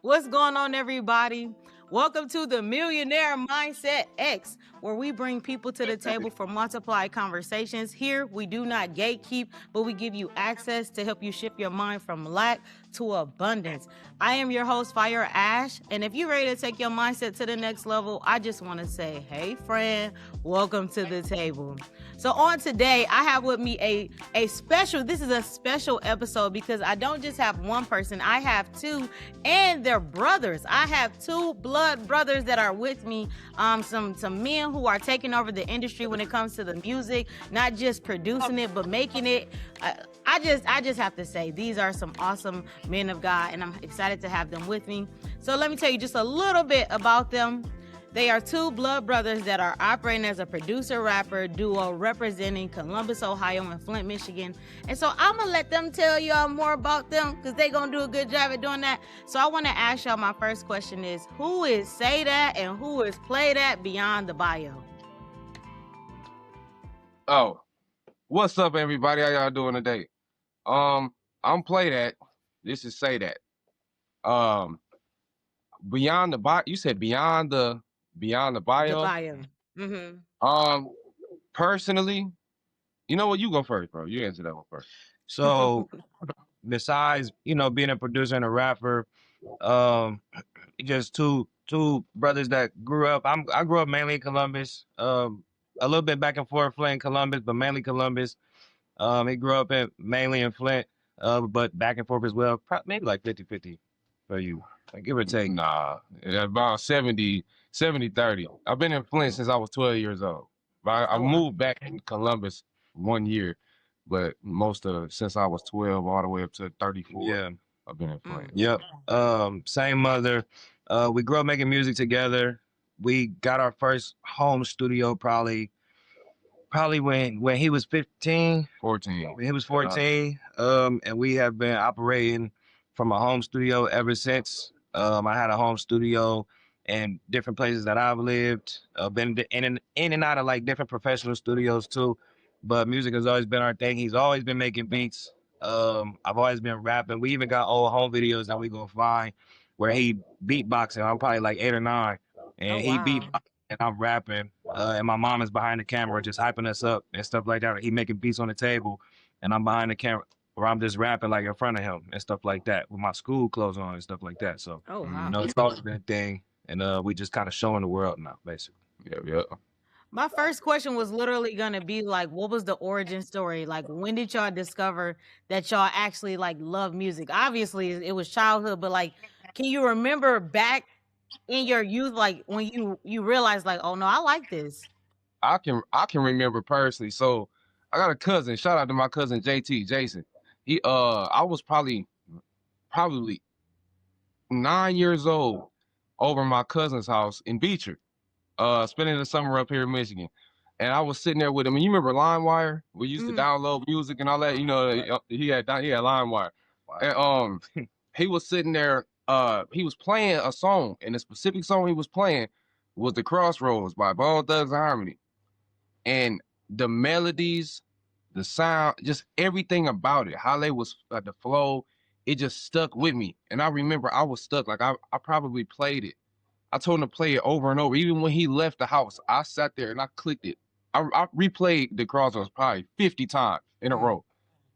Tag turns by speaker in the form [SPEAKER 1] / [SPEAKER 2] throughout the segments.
[SPEAKER 1] What's going on, everybody? Welcome to the Millionaire Mindset X, where we bring people to the table for multiplied conversations. Here, we do not gatekeep, but we give you access to help you shift your mind from lack to abundance. I am your host, Fire Ash, and if you're ready to take your mindset to the next level, I just want to say, hey, friend, welcome to the table. So on today, I have with me this is a special episode because I don't just have one person, I have two, and they're brothers. I have two blood brothers that are with me. Some men who are taking over the industry when it comes to the music, not just producing it, but making it. I just have to say, these are some awesome men of God, and I'm excited to have them with me. So let me tell you just a little bit about them. They are two blood brothers that are operating as a producer-rapper duo representing Columbus, Ohio and Flint, Michigan. And so I'm going to let them tell y'all more about them because they're going to do a good job at doing that. So I want to ask y'all, my first question is, who is Say That and who is Play That beyond the bio?
[SPEAKER 2] Oh, what's up, everybody? How y'all doing today? I'm Play That. This is Say That. Beyond the bio. You said beyond the
[SPEAKER 1] The
[SPEAKER 2] bio.
[SPEAKER 1] bio. Mm-hmm.
[SPEAKER 2] Personally, you know what? You go first, bro. You answer that one first.
[SPEAKER 3] So besides, being a producer and a rapper, just two brothers that grew up. I grew up mainly in Columbus. A little bit back and forth Flint, Columbus, but mainly Columbus. He grew up mainly in Flint, but back and forth as well. Maybe like 50-50 for you, like give or take.
[SPEAKER 2] Nah, about 70-30. I've been in Flint since I was 12 years old. I
[SPEAKER 1] Oh, wow.
[SPEAKER 2] moved back in Columbus 1 year, but since I was 12 all the way up to 34.
[SPEAKER 3] Yeah.
[SPEAKER 2] I've been in Flint.
[SPEAKER 3] Yep. Same mother. We grew up making music together. We got our first home studio probably when he was 15.
[SPEAKER 2] 14.
[SPEAKER 3] When he was 14. And we have been operating from a home studio ever since. I had a home studio in different places that I've lived. Been in and out of like different professional studios too. But music has always been our thing. He's always been making beats. I've always been rapping. We even got old home videos that we gonna find where he beatboxing. I'm probably like 8 or 9, and he beatboxing and I'm rapping. And my mom is behind the camera just hyping us up and stuff like that. He making beats on the table, and I'm behind the camera where I'm just rapping like in front of him and stuff like that with my school clothes on and stuff like that. So
[SPEAKER 1] Oh, wow.
[SPEAKER 3] it's always been a thing, and we just kind of showing the world now, basically.
[SPEAKER 2] Yeah.
[SPEAKER 1] My first question was literally gonna be like, what was the origin story? Like, when did y'all discover that y'all actually like love music? Obviously, it was childhood, but like, can you remember back in your youth, like when you realized, like, oh no, I like this?
[SPEAKER 2] I can remember personally. So I got a cousin. Shout out to my cousin JT Jason. I was probably 9 years old over my cousin's house in Beecher, spending the summer up here in Michigan. And I was sitting there with him. And you remember LimeWire? We used to download music and all that. You know, he had LimeWire. And he was sitting there. He was playing a song, and the specific song he was playing was "The Crossroads" by Bone Thugs and Harmony. And the melodies, the sound, just everything about it, how they was the flow, it just stuck with me. And I remember I was stuck. Like I probably played it. I told him to play it over and over. Even when he left the house, I sat there and I clicked it. I replayed the Crossroads probably 50 times in a row.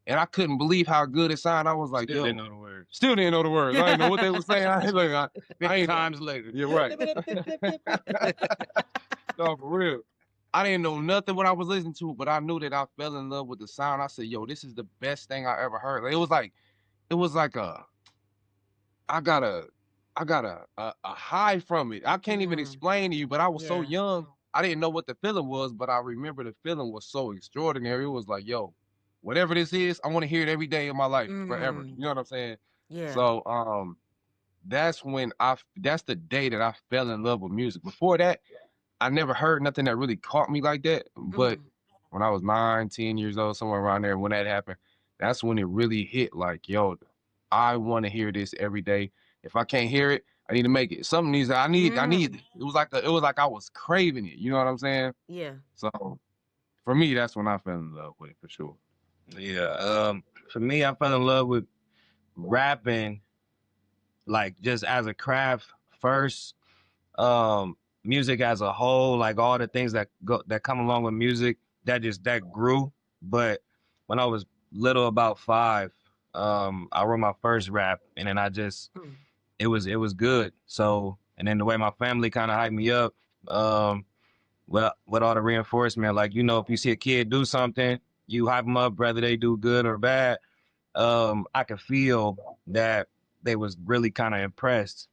[SPEAKER 2] And I couldn't believe how good it sounded. I was like,
[SPEAKER 3] Still
[SPEAKER 2] yo,
[SPEAKER 3] didn't know the words.
[SPEAKER 2] still didn't know the words. I didn't know what they were saying. I ain't
[SPEAKER 3] Times later.
[SPEAKER 2] You're right. No, for real. I didn't know nothing what I was listening to, but I knew that I fell in love with the sound. I said, yo, this is the best thing I ever heard. Like, it was like I got a high from it. I can't even explain to you, but I was so young. I didn't know what the feeling was, but I remember the feeling was so extraordinary. It was like, yo, whatever this is, I want to hear it every day of my life forever. You know what I'm saying?
[SPEAKER 1] Yeah.
[SPEAKER 2] So that's the day that I fell in love with music. Before that, I never heard nothing that really caught me like that. But when I was 9, 10 years old, somewhere around there, when that happened, that's when it really hit. Like, yo, I want to hear this every day. If I can't hear it, I need to make it. Something needs. I need it. It was like I was craving it. You know what I'm saying?
[SPEAKER 1] Yeah.
[SPEAKER 2] So for me, that's when I fell in love with it for sure.
[SPEAKER 3] Yeah. For me, I fell in love with rapping like just as a craft first, music as a whole, like all the things that come along with music, that grew. But when I was little, about 5, I wrote my first rap, and then it was good. So, and then the way my family kind of hyped me up, well, with all the reinforcement, like, if you see a kid do something, you hype them up, whether they do good or bad. I could feel that they was really kind of impressed.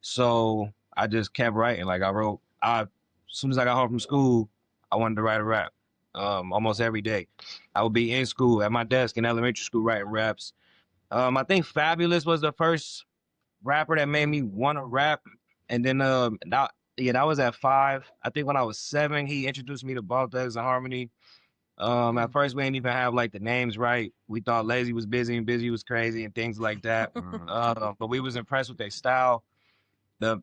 [SPEAKER 3] So I just kept writing. Like as soon as I got home from school, I wanted to write a rap. Almost every day. I would be in school at my desk in elementary school writing raps. I think Fabulous was the first rapper that made me want to rap. And then that was at 5. I think when I was 7, he introduced me to Ball Thugs and Harmony. At first we didn't even have like the names right. We thought Lazy was busy and Busy was crazy and things like that. But we was impressed with their style. The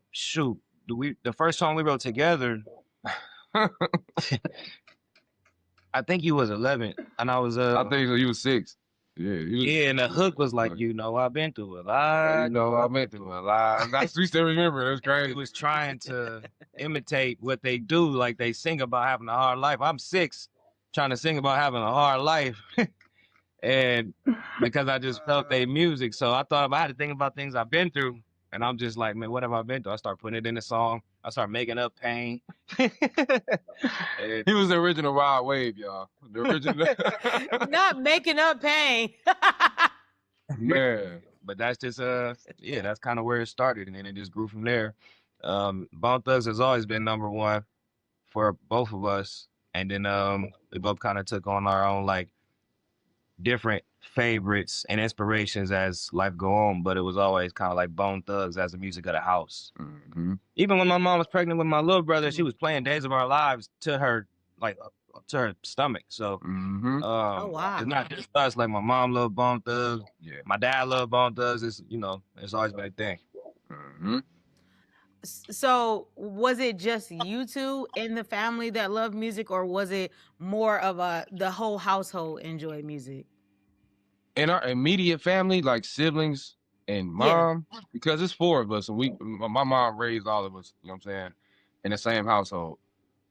[SPEAKER 3] first song we wrote together, I think he was 11 and I was
[SPEAKER 2] I think so, you was 6. Yeah,
[SPEAKER 3] and the hook was like, I've been through a lot.
[SPEAKER 2] I've been through a lot. We still remember. It was crazy.
[SPEAKER 3] He was trying to imitate what they do, like they sing about having a hard life. I'm 6, trying to sing about having a hard life. And because I just felt their music. So I had to think about things I've been through. And I'm just like, man, what have I been through? I start putting it in the song. I start making up pain.
[SPEAKER 2] He was the original Rod Wave, y'all. The original.
[SPEAKER 1] Not making up pain.
[SPEAKER 2] Man.
[SPEAKER 3] But that's just that's kind of where it started, and then it just grew from there. Bone Thugs has always been number 1 for both of us, and then we both kind of took on our own like different favorites and inspirations as life go on, but it was always kind of like Bone Thugs as the music of the house.
[SPEAKER 2] Mm-hmm.
[SPEAKER 3] Even when my mom was pregnant with my little brother, she was playing Days of Our Lives to her stomach. So
[SPEAKER 1] oh wow,
[SPEAKER 3] it's not just us. Like my mom loved Bone Thugs, my dad loved Bone Thugs. It's it's always been a thing.
[SPEAKER 2] Mm-hmm.
[SPEAKER 1] So was it just you two in the family that loved music, or was it more of the whole household enjoyed music?
[SPEAKER 2] In our immediate family, like siblings and mom, because it's 4 of us, and my mom raised all of us, you know what I'm saying, in the same household.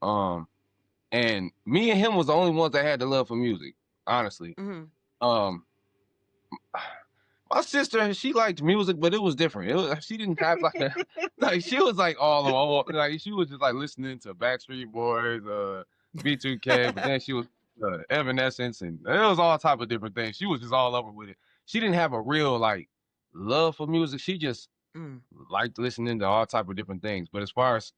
[SPEAKER 2] And me and him was the only ones that had the love for music, honestly.
[SPEAKER 1] Mm-hmm.
[SPEAKER 2] My sister, she liked music, but it was different. She didn't have like she was like all over, like she was just like listening to Backstreet Boys, B2K, but then she was Evanescence, and it was all type of different things. She was just all over with it. She didn't have a real like love for music. She just liked listening to all type of different things. But as far as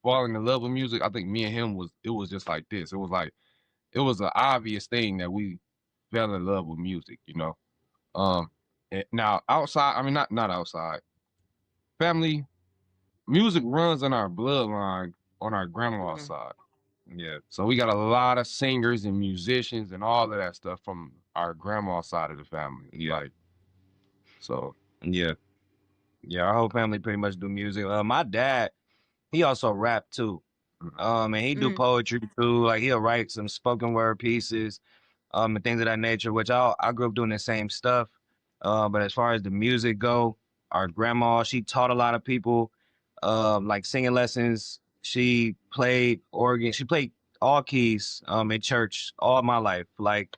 [SPEAKER 2] falling in love with music, I think me and him it was just like this. It was like it was an obvious thing that we fell in love with music, Now outside, I mean not outside. Family music runs in our bloodline on our grandma's side. Yeah. So we got a lot of singers and musicians and all of that stuff from our grandma's side of the family. Like so.
[SPEAKER 3] Yeah. Our whole family pretty much do music. My dad, he also rap too. And he do poetry too. Like he'll write some spoken word pieces, and things of that nature, which I grew up doing the same stuff. But as far as the music go, our grandma, she taught a lot of people, like singing lessons. She played organ. She played all keys, in church all my life. Like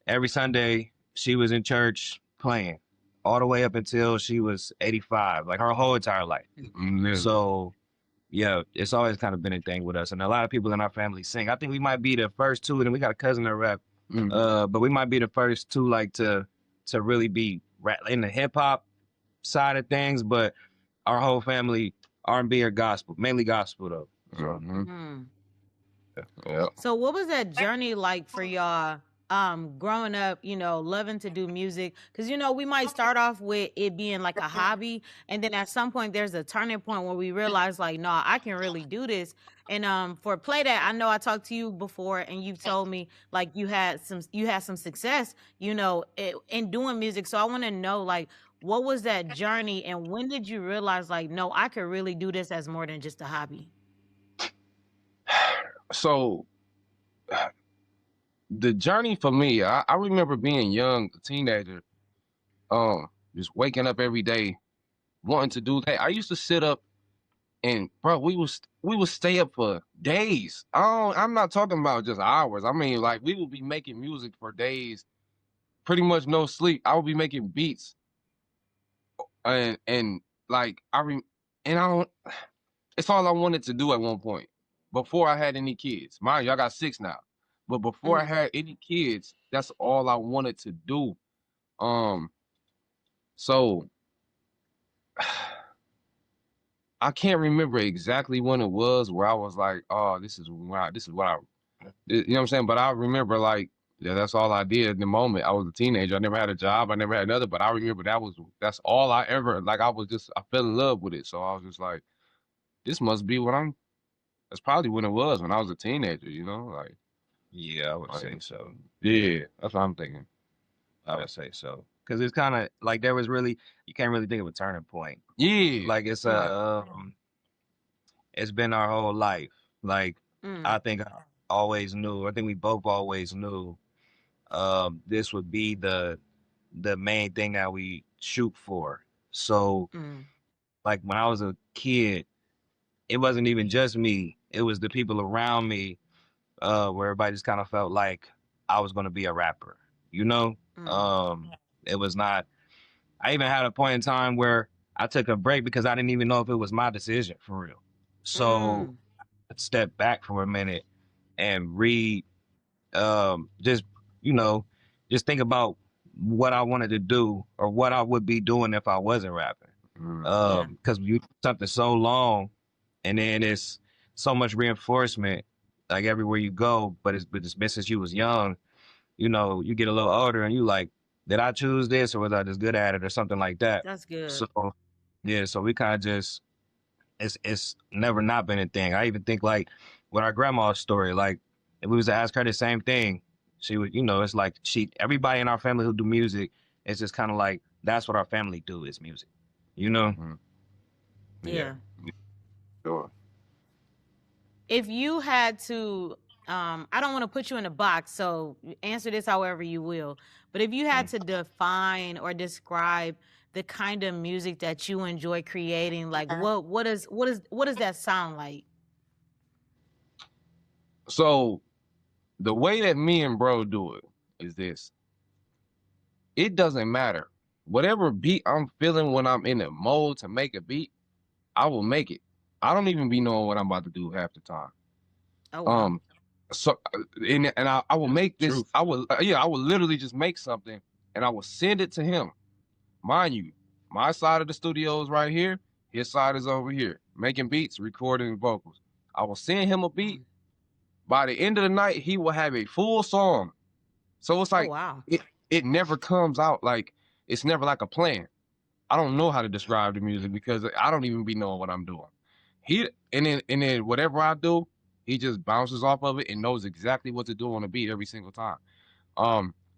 [SPEAKER 3] every Sunday, she was in church playing all the way up until she was 85, like her whole entire life. So yeah, it's always kind of been a thing with us. And a lot of people in our family sing. I think we might be the first 2, and then we got a cousin that rap. But we might be the first 2 like to really be rap in the hip hop side of things. But our whole family R&B or gospel, mainly gospel though. So.
[SPEAKER 2] Yeah.
[SPEAKER 1] So what was that journey like for y'all? Growing up, loving to do music, because we might start off with it being like a hobby, and then at some point there's a turning point where we realize like, no, I can really do this. And for Play Dat, I know I talked to you before, and you've told me like you had some success, in doing music. So I want to know like, what was that journey, and when did you realize like, no, I could really do this as more than just a hobby?
[SPEAKER 2] So the journey for me, I remember being young, a teenager, just waking up every day wanting to do that. I used to sit up and bro, we would stay up for days. I'm not talking about just hours. I mean, like we would be making music for days, pretty much no sleep. I would be making beats and like and I don't. It's all I wanted to do at one point before I had any kids. Mind you, I got 6 now, but before I had any kids, that's all I wanted to do. Um, so I can't remember exactly when it was where I was like, oh, this is what I, you know what I'm saying? But I remember like, yeah, that's all I did in the moment. I was a teenager. I never had a job. I never had another, but I remember that's all I ever, like, I fell in love with it. So I was just like, this must be that's probably when it was when I was a teenager, you know? Like,
[SPEAKER 3] Yeah, I would say so.
[SPEAKER 2] yeah, that's what I'm thinking.
[SPEAKER 3] I would say so. Because it's kind of like there was really, you can't really think of a turning point.
[SPEAKER 2] Yeah.
[SPEAKER 3] Like it's been our whole life. Like I think I think we both always knew this would be the main thing that we shoot for. So like when I was a kid, it wasn't even just me. It was the people around me, where everybody just kind of felt like I was gonna be a rapper, you know? It was not. I even had a point in time where I took a break because I didn't even know if it was my decision for real. So I stepped back for a minute and read, just you know, just think about what I wanted to do or what I would be doing if I wasn't rapping. Because you do something so long, and then it's so much reinforcement, like everywhere you go. But it's been since you was young. You know, you get a little older, and you like, did I choose this or was I just good at it or something like that?
[SPEAKER 1] That's good.
[SPEAKER 3] So yeah, so we kind of just it's never not been a thing. I even think like with our grandma's story, like if we was to ask her the same thing, she would, you know, it's like everybody in our family who do music, it's just kind of like that's what our family do is music, you know?
[SPEAKER 1] Yeah.
[SPEAKER 2] Sure.
[SPEAKER 1] If you had to, I don't want to put you in a box, so answer this however you will. But if you had to define or describe the kind of music that you enjoy creating, like what does that sound like?
[SPEAKER 2] So the way that me and bro do it is this. It doesn't matter. Whatever beat I'm feeling when I'm in the mode to make a beat, I will make it. I don't even be knowing what I'm about to do half the time.
[SPEAKER 1] Oh wow.
[SPEAKER 2] So and I will make this.
[SPEAKER 3] Truth.
[SPEAKER 2] I will literally just make something and I will send it to him. Mind you, my side of the studio is right here. His side is over here, making beats, recording vocals. I will send him a beat. By the end of the night, he will have a full song. So it's like,
[SPEAKER 1] wow.
[SPEAKER 2] it never comes out like, it's never like a plan. I don't know how to describe the music because I don't even be knowing what I'm doing. And then whatever I do, he just bounces off of it and knows exactly what to do on the beat every single time.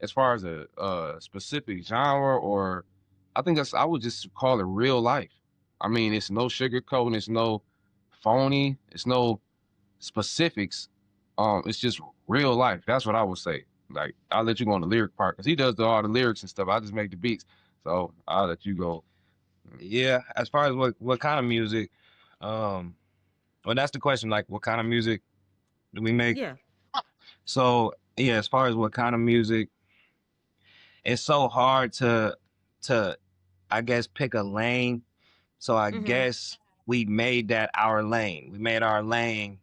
[SPEAKER 2] As far as a specific genre, or I think I would just call it real life. I mean, it's no sugarcoating, it's no phony, it's no specifics. It's just real life. That's what I would say. Like, I'll let you go on the lyric part because he does all the lyrics and stuff. I just make the beats. So I'll let you go.
[SPEAKER 3] Yeah, as far as what kind of music, well, that's the question. Like, what kind of music do we make?
[SPEAKER 1] Yeah.
[SPEAKER 3] So yeah, as far as what kind of music, it's so hard to I guess pick a lane. So I guess we made that our lane. We made our lane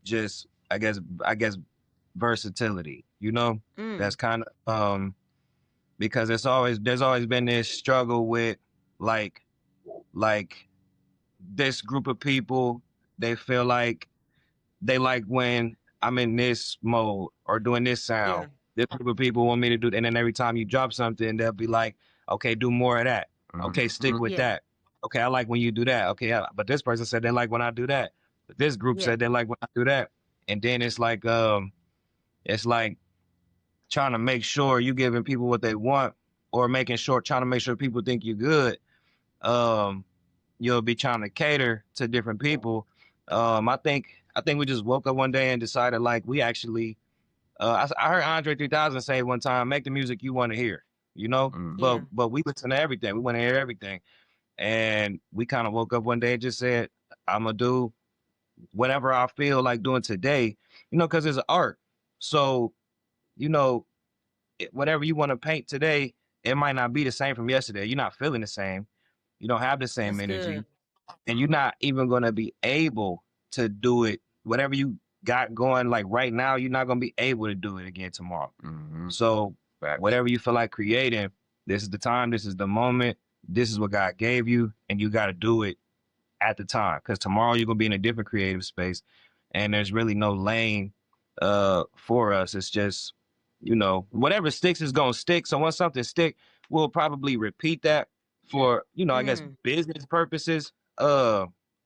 [SPEAKER 3] just I guess versatility, you know? That's kind of because there's always been this struggle with like this group of people, they feel like they like when I'm in this mode or doing this sound. This group of people want me to do, and then every time you drop something, they'll be like, "Okay, do more of that. Okay, stick with that. Okay, I like when you do that. Okay, but this person said they like when I do that. But this group said they like when I do that." And then it's like trying to make sure you giving people what they want, or trying to make sure people think you're good. You'll be trying to cater to different people. I think we just woke up one day and decided like we actually. I heard Andre 3000 say one time, "Make the music you want to hear." you know.
[SPEAKER 1] Yeah.
[SPEAKER 3] But we listen to everything. We want to hear everything, and we kind of woke up one day and just said, "I'm gonna do whatever I feel like doing today," you know, because it's art. So, you know, whatever you want to paint today, it might not be the same from yesterday. You're not feeling the same. You don't have the same
[SPEAKER 1] That's
[SPEAKER 3] energy,
[SPEAKER 1] good.
[SPEAKER 3] and you're not even gonna be able to do it. Whatever you got going, like right now, you're not gonna be able to do it again tomorrow. So whatever you feel like creating, this is the time, this is the moment, this is what God gave you, and you got to do it at the time. Because tomorrow you're gonna be in a different creative space, and there's really no lane for us. It's just, you know, whatever sticks is gonna stick. So once something stick, we'll probably repeat that for, you know, I guess business purposes.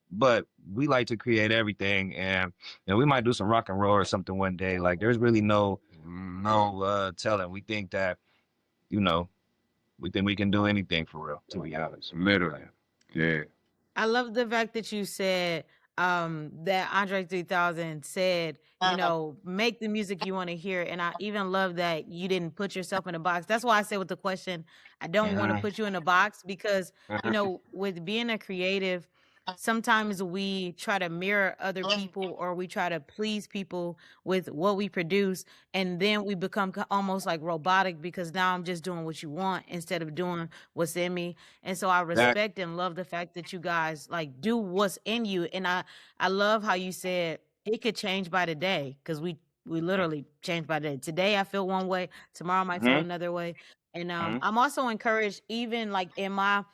[SPEAKER 3] But we like to create everything, and you know, we might do some rock and roll or something one day. Like there's really no telling. We think that, you know, we think we can do anything for real, to be honest.
[SPEAKER 2] Literally. Yeah.
[SPEAKER 1] I love the fact that you said that Andre 3000 said, you know, make the music you want to hear. And I even love that you didn't put yourself in a box. That's why I said with the question, I don't want to put you in a box because, you know, with being a creative, sometimes we try to mirror other people or we try to please people with what we produce. And then we become almost like robotic because now I'm just doing what you want instead of doing what's in me. And so I respect and love the fact that you guys like do what's in you. And I love how you said it could change by the day because we literally change by the day. Today I feel one way, tomorrow I might feel another way. And I'm also encouraged even like in my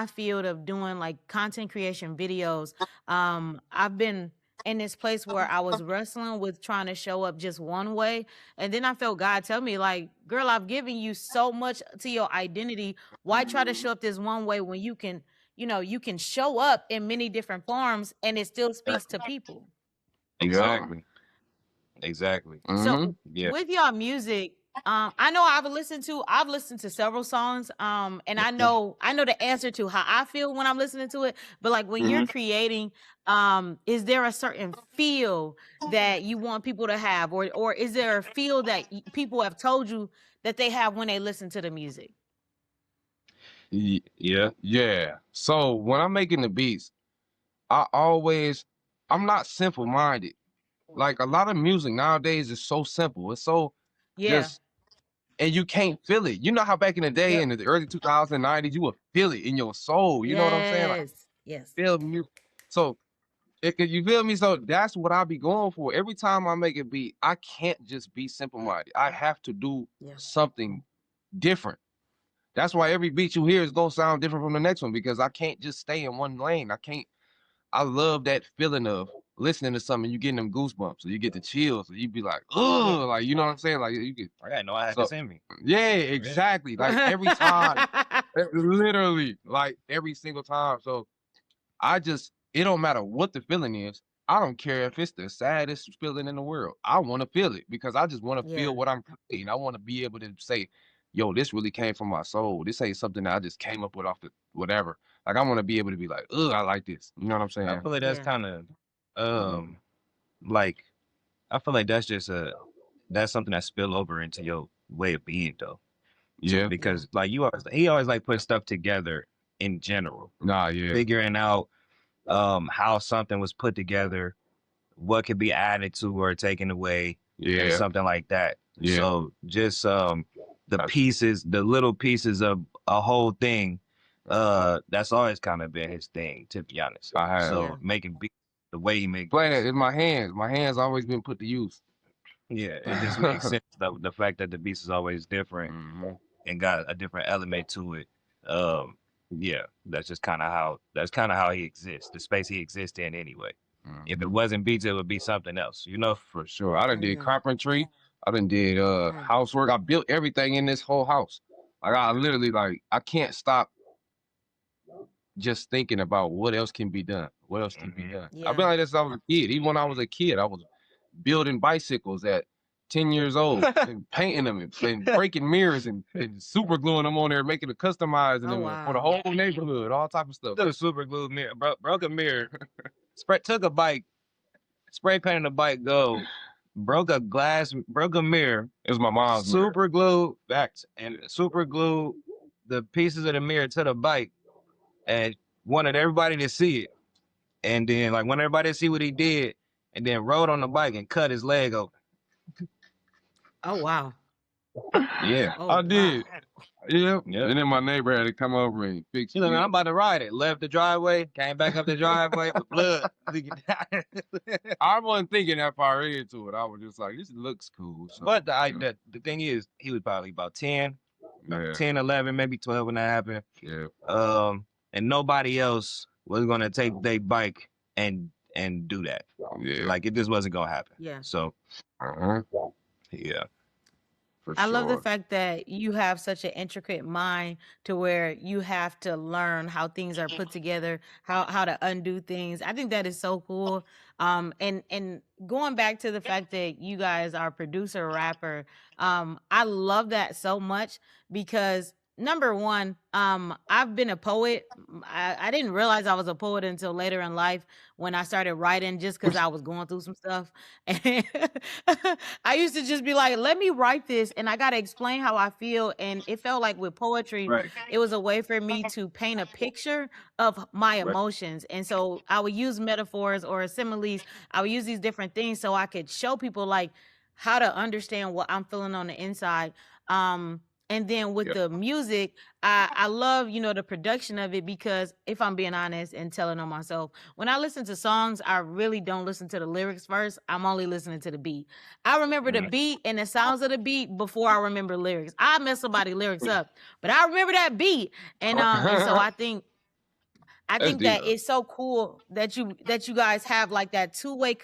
[SPEAKER 1] field of doing like content creation videos. I've been in this place where I was wrestling with trying to show up just one way. And then I felt God tell me, like, girl, I've given you so much to your identity. Why try to show up this one way when you can, you know, you can show up in many different forms and it still speaks to people?
[SPEAKER 3] Exactly. Exactly.
[SPEAKER 1] So
[SPEAKER 3] Yeah.
[SPEAKER 1] with your music, I know I've listened to several songs, and I know the answer to how I feel when I'm listening to it. But like when you're creating, is there a certain feel that you want people to have, or is there a feel that people have told you that they have when they listen to the music?
[SPEAKER 3] Yeah.
[SPEAKER 2] Yeah. So when I'm making the beats, I'm not simple minded. Like a lot of music nowadays is so simple. It's so
[SPEAKER 1] Yeah.
[SPEAKER 2] just, and you can't feel it. You know how back in the day in the early 2090s, you would feel it in your soul. You know what I'm saying? Like
[SPEAKER 1] Yes.
[SPEAKER 2] feel music. So you feel me? So that's what I be going for. Every time I make a beat, I can't just be simple minded. I have to do something different. That's why every beat you hear is gonna sound different from the next one because I can't just stay in one lane. I love that feeling of listening to something, you getting them goosebumps, or you get the chills, or you be like, oh, like you know what I'm saying? Like you get
[SPEAKER 3] I gotta know I had this in me.
[SPEAKER 2] yeah, exactly. Like every time, literally, like every single time. So it don't matter what the feeling is. I don't care if it's the saddest feeling in the world. I want to feel it because I just want to feel what I'm creating. I want to be able to say, yo, this really came from my soul. This ain't something that I just came up with off the whatever. Like I want to be able to be like, ugh, I like this. You know what I'm saying?
[SPEAKER 3] I feel like that's kind of like I feel like that's just that's something that spill over into your way of being though.
[SPEAKER 2] Yeah.
[SPEAKER 3] Because like he always like put stuff together in general.
[SPEAKER 2] Nah, yeah.
[SPEAKER 3] Figuring out how something was put together, what could be added to or taken away, and something like that.
[SPEAKER 2] Yeah.
[SPEAKER 3] So just the little pieces of a whole thing, that's always kind of been his thing, to be honest. So making beats the way he makes
[SPEAKER 2] playing it in my hands. My hands always been put to use.
[SPEAKER 3] Yeah, it just makes sense. The fact that the beast is always different and got a different element to it. Yeah, that's kind of how he exists. The space he exists in, anyway. If it wasn't beats, it would be something else. You know,
[SPEAKER 2] for sure. I done did carpentry. I done did housework. I built everything in this whole house. Like I literally I can't stop just thinking about what else can be done. What else can be done. I've been like this since I was a kid. Even when I was a kid, I was building bicycles at 10 years old and painting them and breaking mirrors and super gluing them on there, making it customizing them for the whole neighborhood, all type of stuff.
[SPEAKER 3] The super glue mirror, broke a mirror, took a bike, spray painted a bike gold, broke a mirror.
[SPEAKER 2] It was my mom's mirror.
[SPEAKER 3] Super glue back and super glue the pieces of the mirror to the bike, and wanted everybody to see it. And then like wanted everybody to see what he did, and then rode on the bike and cut his leg open.
[SPEAKER 1] Oh wow.
[SPEAKER 3] Yeah.
[SPEAKER 1] Oh
[SPEAKER 2] I did.
[SPEAKER 1] wow.
[SPEAKER 2] Yep.
[SPEAKER 3] Yep.
[SPEAKER 2] And then my neighbor had to come over and fix
[SPEAKER 3] He's like,
[SPEAKER 2] it.
[SPEAKER 3] "Man, I'm about to ride it." Left the driveway, came back up the driveway with blood.
[SPEAKER 2] I wasn't thinking that far into it. I was just like, this looks cool. So,
[SPEAKER 3] But the thing is, he was probably about 10,
[SPEAKER 2] yeah.
[SPEAKER 3] 10, 11, maybe 12 when that happened.
[SPEAKER 2] Yeah.
[SPEAKER 3] And nobody else was gonna take their bike and do that.
[SPEAKER 2] Yeah.
[SPEAKER 3] Like it just wasn't gonna happen.
[SPEAKER 1] Yeah.
[SPEAKER 3] So
[SPEAKER 2] Uh-huh.
[SPEAKER 3] yeah.
[SPEAKER 2] For
[SPEAKER 1] I love the
[SPEAKER 2] sure.
[SPEAKER 1] fact that you have such an intricate mind to where you have to learn how things are put together, how to undo things. I think that is so cool. And going back to the fact that you guys are producer rapper, I love that so much because number one, I've been a poet. I didn't realize I was a poet until later in life when I started writing just because I was going through some stuff. And I used to just be like, let me write this and I got to explain how I feel. And it felt like with poetry,
[SPEAKER 3] Right.
[SPEAKER 1] it was a way for me to paint a picture of my emotions. And so I would use metaphors or similes. I would use these different things so I could show people like how to understand what I'm feeling on the inside. And then with
[SPEAKER 2] Yep.
[SPEAKER 1] the music, I love, the production of it because if I'm being honest and telling on myself, when I listen to songs, I really don't listen to the lyrics first. I'm only listening to the beat. I remember the beat and the sounds of the beat before I remember lyrics. I mess somebody's lyrics up, but I remember that beat. And so I think
[SPEAKER 2] That's
[SPEAKER 1] that
[SPEAKER 2] deep.
[SPEAKER 1] it's so cool that you guys have like that two-way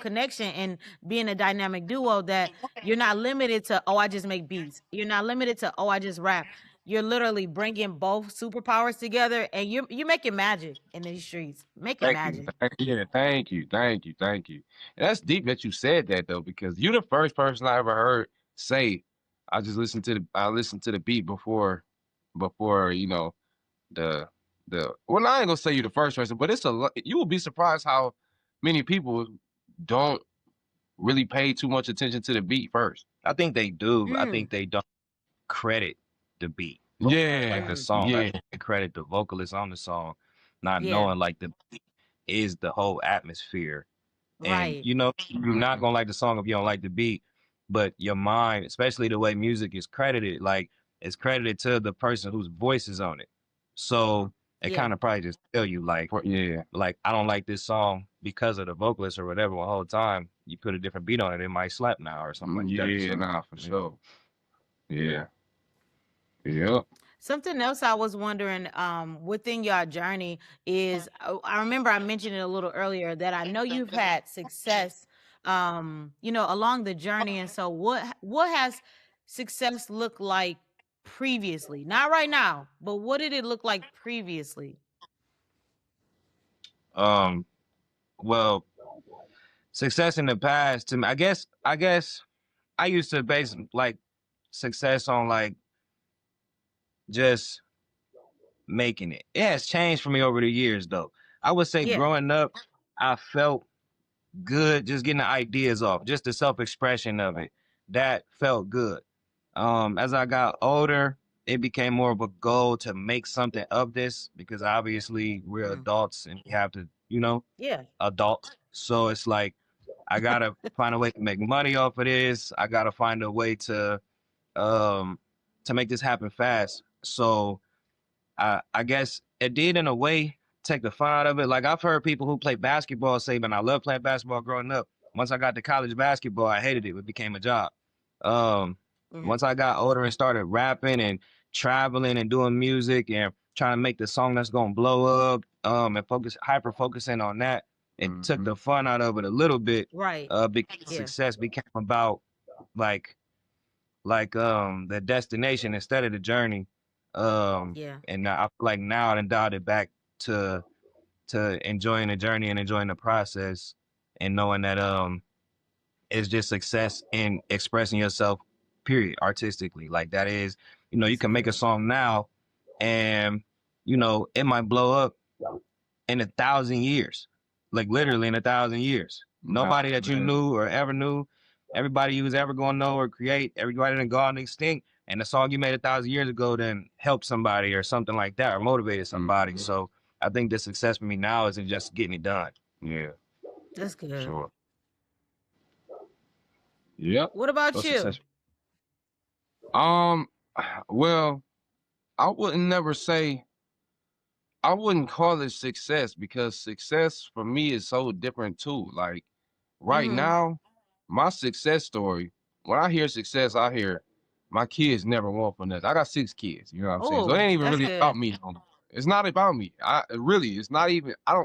[SPEAKER 1] connection and being a dynamic duo that you're not limited to I just make beats. You're not limited to I just rap. You're literally bringing both superpowers together and you're making magic in these streets. Making
[SPEAKER 2] Thank you.
[SPEAKER 1] magic.
[SPEAKER 2] Yeah, thank you. Thank you. Thank you. And that's deep that you said that though, because you're the first person I ever heard say, I listened to the beat before, the well, I ain't gonna say you're the first person, but you will be surprised how many people don't really pay too much attention to the beat first.
[SPEAKER 3] I think they do. I
[SPEAKER 1] Mm.
[SPEAKER 3] think they don't credit the beat.
[SPEAKER 2] Yeah.
[SPEAKER 3] Like the song. I
[SPEAKER 2] Yeah.
[SPEAKER 3] think they credit the vocalist on the song, not
[SPEAKER 1] Yeah.
[SPEAKER 3] knowing like the beat is the whole atmosphere. And
[SPEAKER 1] Right.
[SPEAKER 3] you're not gonna like the song if you don't like the beat, but your mind, especially the way music is credited, like it's credited to the person whose voice is on it. So it
[SPEAKER 1] Yeah.
[SPEAKER 3] kind of probably just tell you like,
[SPEAKER 2] Yeah.
[SPEAKER 3] like I don't like this song because of the vocalist or whatever. The whole time you put a different beat on it, it might slap now or something like that.
[SPEAKER 2] Yeah,
[SPEAKER 3] So,
[SPEAKER 2] nah, for sure. Yeah. Yep.
[SPEAKER 1] Something else I was wondering within your journey is I remember I mentioned it a little earlier that I know you've had success along the journey, and so what has success looked like previously? Not right now, but what did it look like previously?
[SPEAKER 3] Well, success in the past to me, I guess I used to base like success on like just making it. It has changed for me over the years though. I would say
[SPEAKER 1] Yeah.
[SPEAKER 3] growing up, I felt good just getting the ideas off, just the self-expression of it. That felt good. As I got older, it became more of a goal to make something of this because obviously we're adults and we have to,
[SPEAKER 1] Yeah.
[SPEAKER 3] adult. So it's like I gotta find a way to make money off of this. I gotta find a way to make this happen fast. So I guess it did in a way take the fun out of it. Like I've heard people who play basketball say, "Man, I love playing basketball growing up. Once I got to college basketball, I hated it. It became a job." Once I got older and started rapping and traveling and doing music and trying to make the song that's gonna blow up, and hyper focusing on that, it took the fun out of it a little bit.
[SPEAKER 1] Right.
[SPEAKER 3] Because
[SPEAKER 1] Yeah.
[SPEAKER 3] success became about like the destination instead of the journey.
[SPEAKER 1] Yeah.
[SPEAKER 3] And I feel like now I done dialed it back to enjoying the journey and enjoying the process and knowing that it's just success in expressing yourself, period, artistically. Like that is, you can make a song now and it might blow up in 1,000 years. Like literally in 1,000 years. Nobody that you knew or ever knew everybody you was ever gonna know or create, everybody done gone extinct, and the song you made 1,000 years ago then helped somebody or something like that, or motivated somebody.
[SPEAKER 2] Mhm.
[SPEAKER 3] So I think the success for me now isn't just getting it done.
[SPEAKER 2] Yeah,
[SPEAKER 1] That's good.
[SPEAKER 2] sure. Yep.
[SPEAKER 1] What about
[SPEAKER 3] What's
[SPEAKER 1] you?
[SPEAKER 3] success?
[SPEAKER 2] Um, well, I wouldn't never say I wouldn't call it success because success for me is so different too. Like right
[SPEAKER 1] Mm-hmm.
[SPEAKER 2] now, my success story, when I hear success, I hear my kids never want for nothing. I got 6 kids, you know what I'm saying? So it
[SPEAKER 1] Oh,
[SPEAKER 2] ain't even
[SPEAKER 1] that's
[SPEAKER 2] really
[SPEAKER 1] good.
[SPEAKER 2] about me. It's not about me. It's not even, I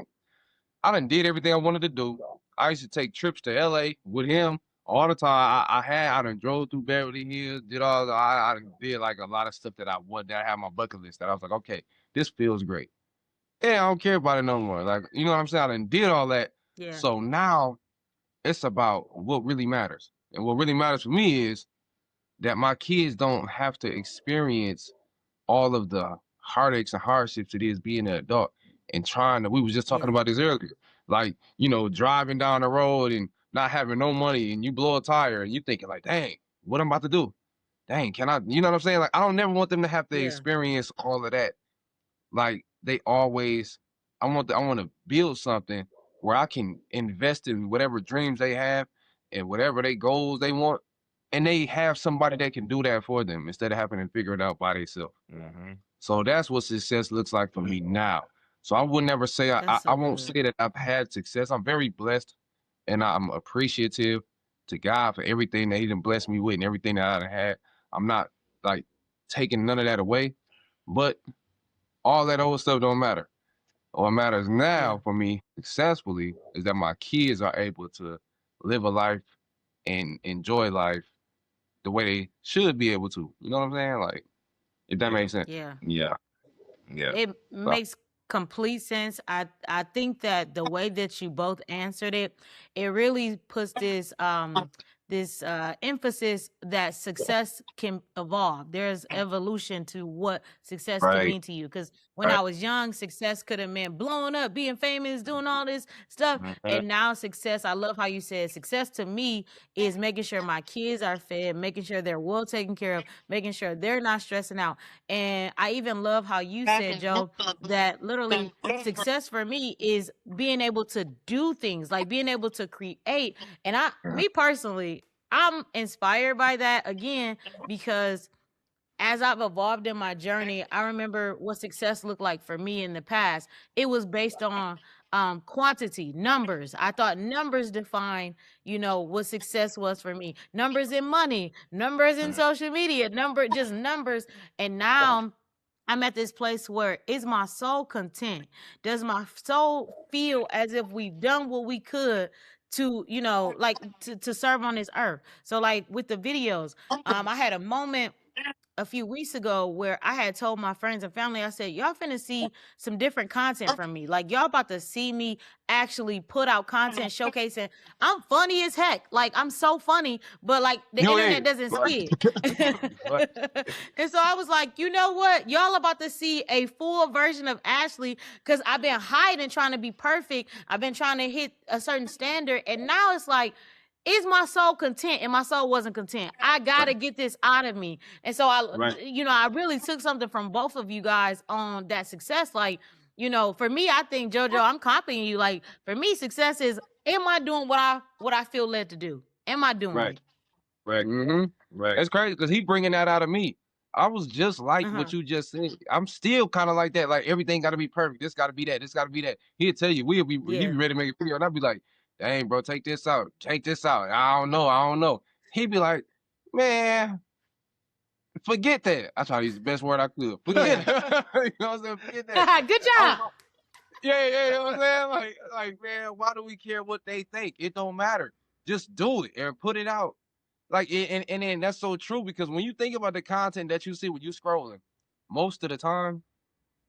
[SPEAKER 2] done did everything I wanted to do. I used to take trips to LA with him all the time. I done drove through Beverly Hills, did I done did like a lot of stuff that I had on my bucket list that I was like, okay, this feels great. Yeah, I don't care about it no more. Like, you know what I'm saying? I done did all that.
[SPEAKER 1] Yeah.
[SPEAKER 2] So now it's about what really matters. And what really matters for me is that my kids don't have to experience all of the heartaches and hardships it is being an adult and trying to, we was just talking
[SPEAKER 1] Yeah.
[SPEAKER 2] about this earlier. Like, driving down the road and not having no money and you blow a tire and you thinking like, dang, what I'm about to do? Dang, can I, you know what I'm saying? Like, I don't never want them to have to
[SPEAKER 1] Yeah.
[SPEAKER 2] experience all of that. Like they always, I want to build something where I can invest in whatever dreams they have and whatever they goals they want, and they have somebody that can do that for them instead of having to figure it out by themselves.
[SPEAKER 3] Mm-hmm.
[SPEAKER 2] So that's what success looks like for me now. So I would never say
[SPEAKER 1] That's
[SPEAKER 2] I
[SPEAKER 1] so
[SPEAKER 2] won't
[SPEAKER 1] good.
[SPEAKER 2] say that I've had success. I'm very blessed, and I'm appreciative to God for everything that He done blessed me with and everything that I done had. I'm not like taking none of that away, but all that old stuff don't matter. What matters
[SPEAKER 1] Yeah.
[SPEAKER 2] now for me successfully is that my kids are able to live a life and enjoy life the way they should be able to. You know what I'm saying? Like, if that makes sense.
[SPEAKER 1] Yeah.
[SPEAKER 3] Yeah. Yeah.
[SPEAKER 1] It
[SPEAKER 2] So,
[SPEAKER 1] makes complete sense. I think that the way that you both answered it, it really puts this emphasis that success can evolve. There's evolution to what success can
[SPEAKER 3] Right.
[SPEAKER 1] mean to you. Because when
[SPEAKER 3] Right.
[SPEAKER 1] I was young, success could have meant blowing up, being famous, doing all this stuff.
[SPEAKER 3] Mm-hmm.
[SPEAKER 1] And now success, I love how you said success to me is making sure my kids are fed, making sure they're well taken care of, making sure they're not stressing out. And I even love how you said, Joe, that literally success for me is being able to do things, like being able to create. And me personally, I'm inspired by that again because as I've evolved in my journey, I remember what success looked like for me in the past. It was based on quantity, numbers. I thought numbers define, what success was for me. Numbers in money, numbers in social media, just numbers. And now I'm at this place where is my soul content? Does my soul feel as if we've done what we could to, like to serve on this earth? So like with the videos, I had a moment a few weeks ago where I had told my friends and family, I said, y'all finna see some different content from me. Like y'all about to see me actually put out content showcasing I'm funny as heck. Like I'm so funny, but like the
[SPEAKER 2] you
[SPEAKER 1] internet
[SPEAKER 2] ain't.
[SPEAKER 1] doesn't see it.
[SPEAKER 3] Right.
[SPEAKER 1] And so I was like, you know what? Y'all about to see a full version of Ashley because I've been hiding trying to be perfect. I've been trying to hit a certain standard. And now it's like, is my soul content? And my soul wasn't content. I gotta get this out of me. And so
[SPEAKER 3] Right.
[SPEAKER 1] I really took something from both of you guys on that success. Like, for me, I think JoJo, I'm copying you. Like, for me, success is, am I doing what I feel led to do? Am I doing
[SPEAKER 3] Right.
[SPEAKER 1] it?
[SPEAKER 3] Right.
[SPEAKER 2] Mm-hmm.
[SPEAKER 3] Right.
[SPEAKER 2] It's crazy because he bringing that out of me. I was just like
[SPEAKER 1] Uh-huh.
[SPEAKER 2] what you just said. I'm still kind of like that. Like everything got to be perfect. This got to be that. This got to be that. He'll tell you. He
[SPEAKER 1] Yeah.
[SPEAKER 2] be ready to make a video, and I'll be like, "Dang, bro, take this out. Take this out. I don't know. I don't know." He'd be like, "Man, forget that." I try to use the best word I could. Forget
[SPEAKER 1] Yeah.
[SPEAKER 2] it. You know what I'm saying? Forget that.
[SPEAKER 1] Good
[SPEAKER 2] I
[SPEAKER 1] job.
[SPEAKER 2] don't know. Yeah, you know what I'm saying? Like, man, why do we care what they think? It don't matter. Just do it and put it out. Like, and then that's so true because when you think about the content that you see when you scrolling, most of the time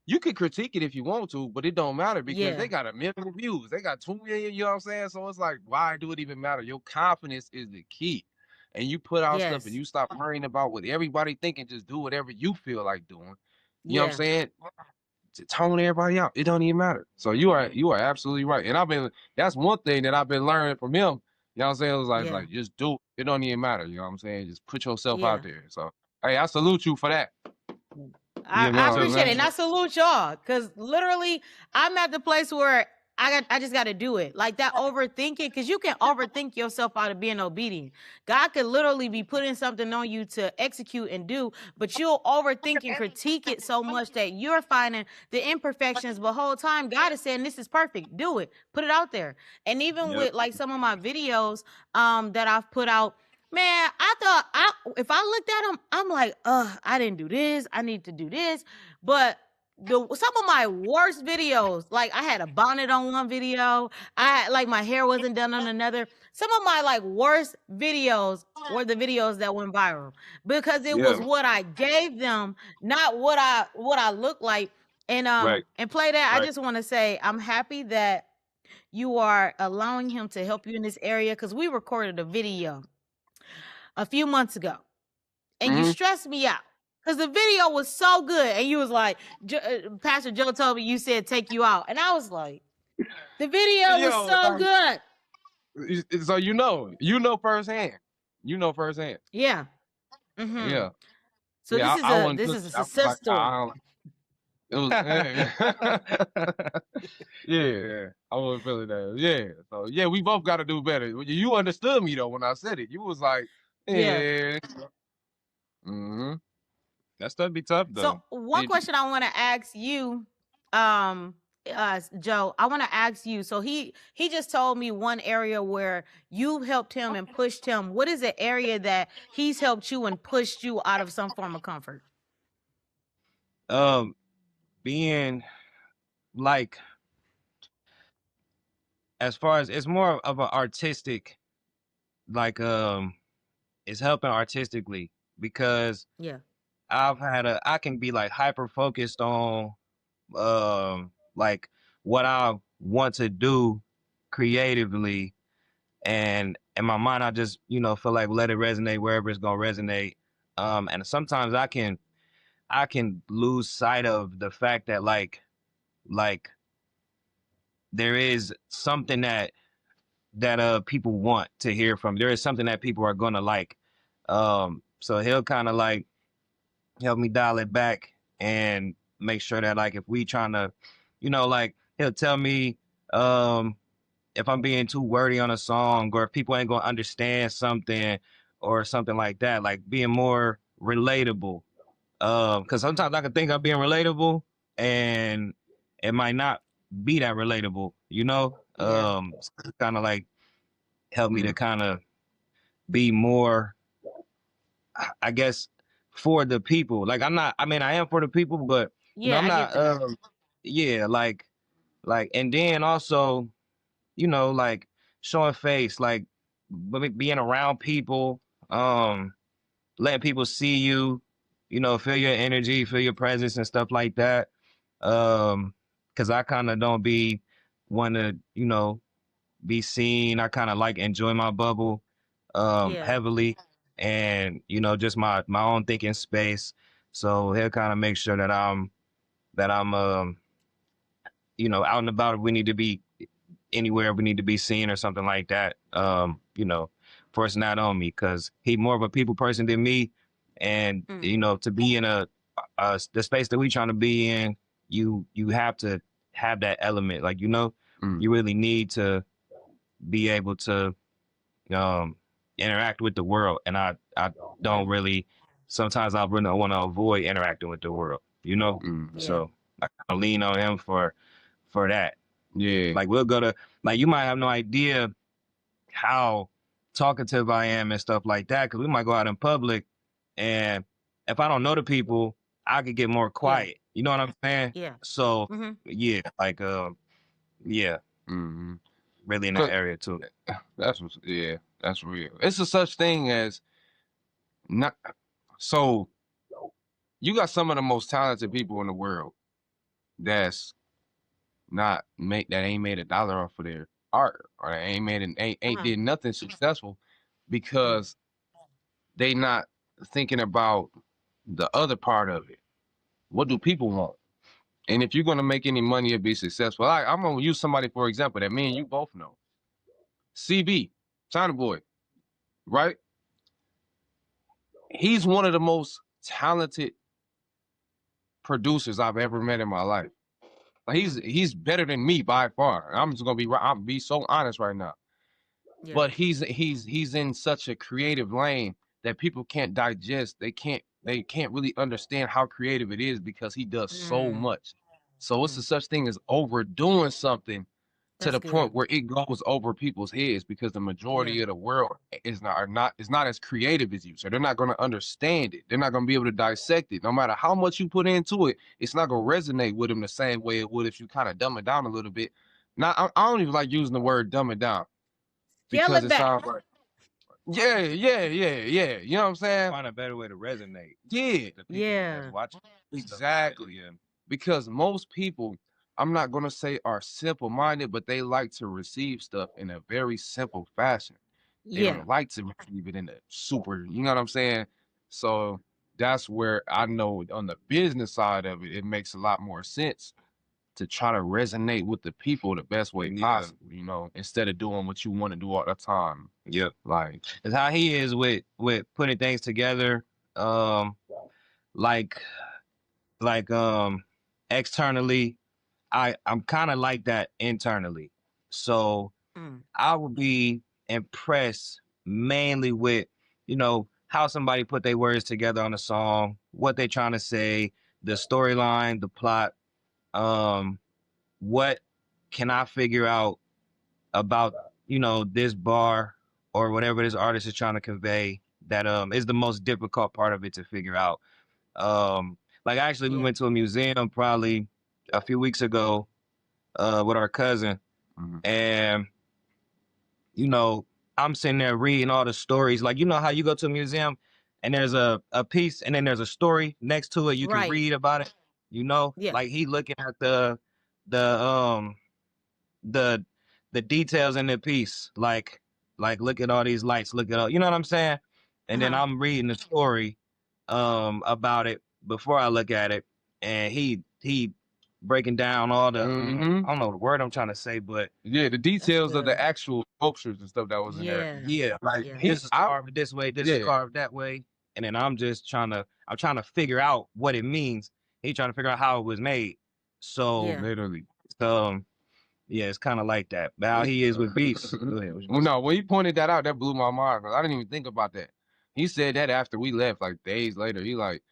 [SPEAKER 2] you could critique it if you want to, but it don't matter because
[SPEAKER 1] Yeah.
[SPEAKER 2] they got 1 million views, they got 2 million. You know what I'm saying? So it's like, why do it even matter? Your confidence is the key, and you put out stuff and
[SPEAKER 1] Yes.
[SPEAKER 2] you stop worrying about what everybody thinking. Just do whatever you feel like doing. You know what I'm
[SPEAKER 1] Yeah.
[SPEAKER 2] saying? To tone everybody out, it don't even matter. So you are absolutely right, and that's one thing that I've been learning from him You know what I'm saying? It was
[SPEAKER 1] Yeah.
[SPEAKER 2] like just do it. It don't even matter. You know what I'm saying? Just put yourself
[SPEAKER 1] Yeah.
[SPEAKER 2] out there. So hey, I salute you for that.
[SPEAKER 1] I,
[SPEAKER 3] Yeah, me
[SPEAKER 1] I
[SPEAKER 2] So,
[SPEAKER 3] too,
[SPEAKER 1] appreciate it,
[SPEAKER 3] man.
[SPEAKER 1] and I salute y'all, because literally, I'm at the place where I just got to do it. Like that overthinking, because you can overthink yourself out of being obedient. God could literally be putting something on you to execute and do, but you'll overthink and critique it so much that you're finding the imperfections. But whole time, God is saying, "This is perfect. Do it. Put it out there." And even
[SPEAKER 3] Yep.
[SPEAKER 1] with like some of my videos that I've put out. Man, I thought if I looked at them, I'm like, I didn't do this. I need to do this. But some of my worst videos, like I had a bonnet on one video, I had, like my hair wasn't done on another. Some of my like worst videos were the videos that went viral because it was
[SPEAKER 3] Yeah.
[SPEAKER 1] what I gave them, not what I look like.
[SPEAKER 3] Right.
[SPEAKER 1] And Play That, I
[SPEAKER 3] Right.
[SPEAKER 1] just want to say I'm happy that you are allowing him to help you in this area because we recorded a video a few months ago, and you
[SPEAKER 2] mhm.
[SPEAKER 1] stressed me out because the video was so good, and you was like, Pastor Joe told me you said take you out, and I was like, the video was
[SPEAKER 2] Yo,
[SPEAKER 1] so good.
[SPEAKER 2] so you know firsthand. You know firsthand.
[SPEAKER 1] Yeah. Mm-hmm.
[SPEAKER 2] Yeah.
[SPEAKER 1] So
[SPEAKER 2] Yeah,
[SPEAKER 1] this is
[SPEAKER 2] I
[SPEAKER 1] a
[SPEAKER 2] wasn't
[SPEAKER 1] this is
[SPEAKER 2] pussy.
[SPEAKER 1] a
[SPEAKER 2] I was
[SPEAKER 1] success
[SPEAKER 2] like,
[SPEAKER 1] story.
[SPEAKER 2] it was, yeah, I was feeling that. Yeah, so yeah, we both got to do better. You understood me though when I said it. You was like,
[SPEAKER 1] Yeah.
[SPEAKER 2] yeah, mm-hmm.
[SPEAKER 3] That stuff be tough
[SPEAKER 1] So
[SPEAKER 3] though.
[SPEAKER 1] one question I want to ask you, um, Joe, I want to ask you. So he just told me one area where you've helped him and pushed him. What is the area that he's helped you and pushed you out of some form of comfort?
[SPEAKER 3] Um, being like, as far as it's more of an artistic, like, it's helping artistically because
[SPEAKER 1] Yeah.
[SPEAKER 3] I can be like hyper focused on like what I want to do creatively, and in my mind I just feel like let it resonate wherever it's gonna resonate. And sometimes I can lose sight of the fact that like there is something that people want to hear from. There is something that people are gonna like. So he'll kind of like help me dial it back and make sure that like if we trying to, like he'll tell me if I'm being too wordy on a song or if people ain't gonna understand something or something like that, like being more relatable. Because
[SPEAKER 1] Mm.
[SPEAKER 3] sometimes I can think I'm being relatable and it might not be that relatable,
[SPEAKER 1] Yeah.
[SPEAKER 3] kind of like help me to
[SPEAKER 2] Mm,
[SPEAKER 3] kind of be more, I guess, for the people. Like I'm not. I mean, I am for the people, but
[SPEAKER 1] Yeah,
[SPEAKER 3] I'm
[SPEAKER 1] I get
[SPEAKER 3] not.
[SPEAKER 1] that.
[SPEAKER 3] Yeah, and then also, like showing face, like being around people, letting people see you, feel your energy, feel your presence and stuff like that. Because I kind of don't be want to, be seen. I kind of like enjoy my bubble
[SPEAKER 1] Yeah.
[SPEAKER 3] heavily and just my own thinking space. So he'll kind of make sure that I'm out and about if we need to be anywhere we need to be seen or something like that. Force not on me because he more of a people person than me. And
[SPEAKER 1] Mm.
[SPEAKER 3] to be in the space that we trying to be in, you have to have that element. Like
[SPEAKER 2] mm,
[SPEAKER 3] you really need to be able to um interact with the world, and I don't really. Sometimes I really want to avoid interacting with the world.
[SPEAKER 2] mm.
[SPEAKER 1] Yeah.
[SPEAKER 3] So I kind of lean on him for that.
[SPEAKER 2] Yeah.
[SPEAKER 3] Like we'll go to like you might have no idea how talkative I am and stuff like that because we might go out in public, and if I don't know the people, I could get more
[SPEAKER 1] Yeah.
[SPEAKER 3] quiet. You know what I'm saying?
[SPEAKER 1] Yeah.
[SPEAKER 3] So
[SPEAKER 1] Mm-hmm.
[SPEAKER 3] yeah, like yeah,
[SPEAKER 2] Mm-hmm.
[SPEAKER 3] really in that
[SPEAKER 2] Cause
[SPEAKER 3] area too.
[SPEAKER 2] yeah, that's real. It's a such thing as not. So you got some of the most talented people in the world that's not make that ain't made a dollar off of their art or they ain't
[SPEAKER 1] Uh-huh.
[SPEAKER 2] did nothing successful
[SPEAKER 1] Mm.
[SPEAKER 2] because they not thinking about the other part of it. What do people want? And if you're gonna make any money and be successful, I'm gonna use somebody for example that me and you both know. CB. China Boy, right? He's one of the most talented producers I've ever met in my life. Like, he's better than me by far. I'm just gonna be so honest right now.
[SPEAKER 1] Yeah.
[SPEAKER 2] But he's in such a creative lane that people can't digest. They can't really understand how creative it is because he does so much. So it's a such thing as overdoing something to
[SPEAKER 1] That's
[SPEAKER 2] the
[SPEAKER 1] good.
[SPEAKER 2] point where it goes over people's heads because the majority of the world is not as creative as you. So they're not going to understand it. They're not going to be able to dissect it. No matter how much you put into it, it's not going to resonate with them the same way it would if you kind of dumb it down a little bit. Now, I don't even like using the word dumb it down
[SPEAKER 1] Scale
[SPEAKER 2] because
[SPEAKER 1] it
[SPEAKER 2] it
[SPEAKER 1] back.
[SPEAKER 2] sounds like, yeah. You know what I'm saying?
[SPEAKER 3] Find a better way to resonate.
[SPEAKER 2] Yeah.
[SPEAKER 3] The people that's watching.
[SPEAKER 2] Exactly.
[SPEAKER 3] Yeah.
[SPEAKER 2] Because most people, I'm not going to say are simple-minded, but they like to receive stuff in a very simple fashion. They
[SPEAKER 1] Yeah.
[SPEAKER 2] don't like to receive it in a super, you know what I'm saying? So that's where I know on the business side of it, it makes a lot more sense to try to resonate with the people the best way possible, you know, instead of doing what you want to do all the time.
[SPEAKER 3] Yep.
[SPEAKER 2] Like,
[SPEAKER 3] It's how he is with putting things together. Like externally, I'm kind of like that internally. So I would be impressed mainly with, you know, how somebody put their words together on a song, what they're trying to say, the storyline, the plot. What can I figure out about, you know, this bar or whatever this artist is trying to convey that is the most difficult part of it to figure out. Like actually we went to a museum probably a few weeks ago with our cousin, and you know, I'm sitting there reading all the stories. Like, you know how you go to a museum and there's a piece and then there's a story next to it, you can read about it, you know?
[SPEAKER 1] Yeah.
[SPEAKER 3] Like he looking at the the the details in the piece, like look at all these lights, look at all, you know what I'm saying? And then I'm reading the story about it before I look at it, and he breaking down all the I don't know the word I'm trying to say, but
[SPEAKER 2] yeah, the details of the actual sculptures and stuff that was in there.
[SPEAKER 3] yeah, like this is carved this way, this is carved that way, and then I'm trying to figure out what it means. He trying to figure out how it was made. So
[SPEAKER 2] literally.
[SPEAKER 3] Yeah, it's kind of like that. But how he is with beats. Go ahead.
[SPEAKER 2] Well, no, when he pointed that out, that blew my mind because I didn't even think about that. He said that after we left, like days later. He like,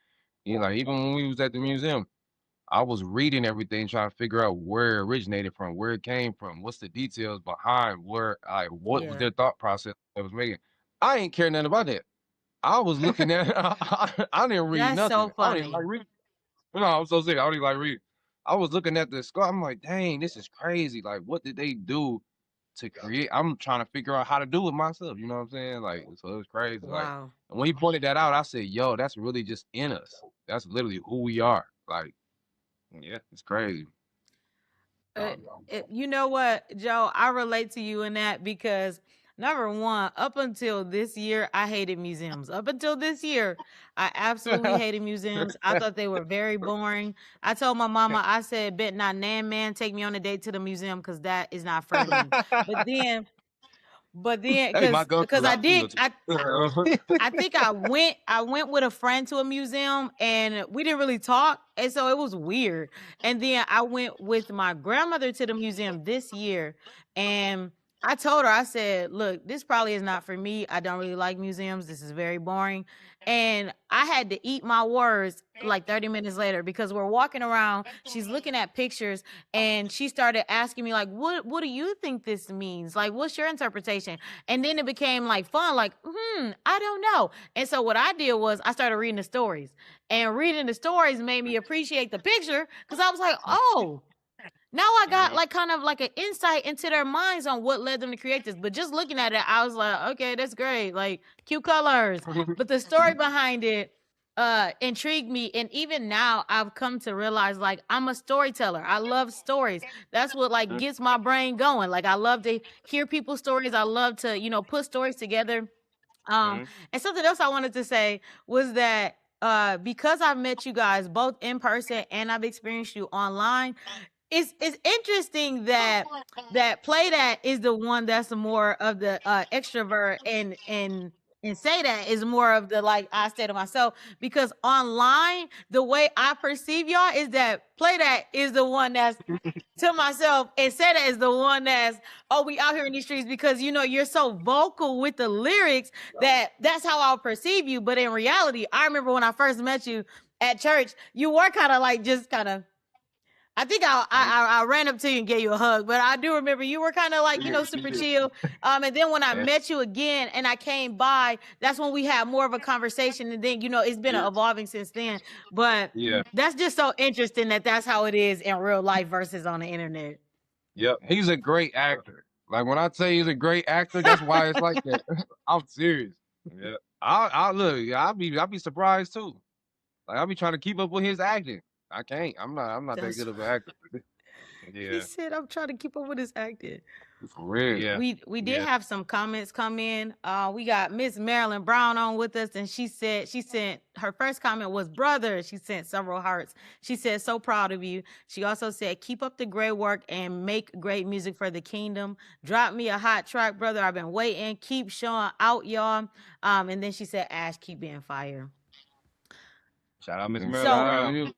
[SPEAKER 2] even when we was at the museum, I was reading everything, trying to figure out where it originated from, where it came from, what's the details behind where, like, what was their thought process that was making. I ain't care nothing about that. I was looking at it. I didn't read
[SPEAKER 1] That's
[SPEAKER 2] nothing.
[SPEAKER 1] so
[SPEAKER 2] I don't even
[SPEAKER 1] funny.
[SPEAKER 2] like reading. No, I'm so sick. I don't even like reading. I was looking at the scar. I'm like, dang, this is crazy. Like, what did they do to create? I'm trying to figure out how to do it myself. You know what I'm saying? Like, so it was crazy. Like,
[SPEAKER 1] Wow.
[SPEAKER 2] and when he pointed that out, I said, yo, that's really just in us. That's literally who we are. Like, yeah, it's crazy.
[SPEAKER 1] You know what, Joe? I relate to you in that because number one, up until this year, I hated museums. Up until this year, I absolutely hated museums. I thought they were very boring. I told my mama, I said, "Bet not nan man take me on a date to the museum because that is not for me." But then,
[SPEAKER 2] Hey, my
[SPEAKER 1] because I did,
[SPEAKER 2] Uh-huh.
[SPEAKER 1] I think I went with a friend to a museum and we didn't really talk. And so it was weird. And then I went with my grandmother to the museum this year and I told her, I said, look, this probably is not for me. I don't really like museums. This is very boring. And I had to eat my words like 30 minutes later because we're walking around. She's looking at pictures and she started asking me, like, what do you think this means? Like, what's your interpretation? And then it became like fun, like, I don't know. And so what I did was I started reading the stories. And reading the stories made me appreciate the picture because I was like, oh, now I got like kind of like an insight into their minds on what led them to create this. But just looking at it, I was like, okay, that's great. Like cute colors. But the story behind it intrigued me. And even now I've come to realize like I'm a storyteller. I love stories. That's what like gets my brain going. Like I love to hear people's stories. I love to, put stories together. And something else I wanted to say was that because I've met you guys both in person and I've experienced you online, it's interesting that Play That is the one that's more of the extrovert, and Say That is more of the, like, I say to myself, because online the way I perceive y'all is that Play That is the one that's to myself, and Say That is the one that's, oh, we out here in these streets, because you're so vocal with the lyrics that's how I'll perceive you. But in reality, I remember when I first met you at church, you were kind of like, just kind of, I think I ran up to you and gave you a hug, but I do remember you were kind of like, super chill. And then when I met you again and I came by, that's when we had more of a conversation. And then, it's been evolving since then. But that's just so interesting that's how it is in real life versus on the internet.
[SPEAKER 2] Yep. He's a great actor. Like, when I say he's a great actor, that's why it's like that. I'm serious. Yeah. I look, I'll be surprised too. Like, I'll be trying to keep up with his acting. I can't. I'm not that good of an actor.
[SPEAKER 1] He said, I'm trying to keep up with his acting.
[SPEAKER 2] For real.
[SPEAKER 1] Yeah. We did have some comments come in. We got Miss Marilyn Brown on with us, and she sent her first comment was brother. She sent several hearts. She said, so proud of you. She also said, keep up the great work and make great music for the kingdom. Drop me a hot track, brother. I've been waiting. Keep showing out, y'all. And then she said, Ash, keep being fire.
[SPEAKER 3] Shout out Miss Marilyn.
[SPEAKER 1] So,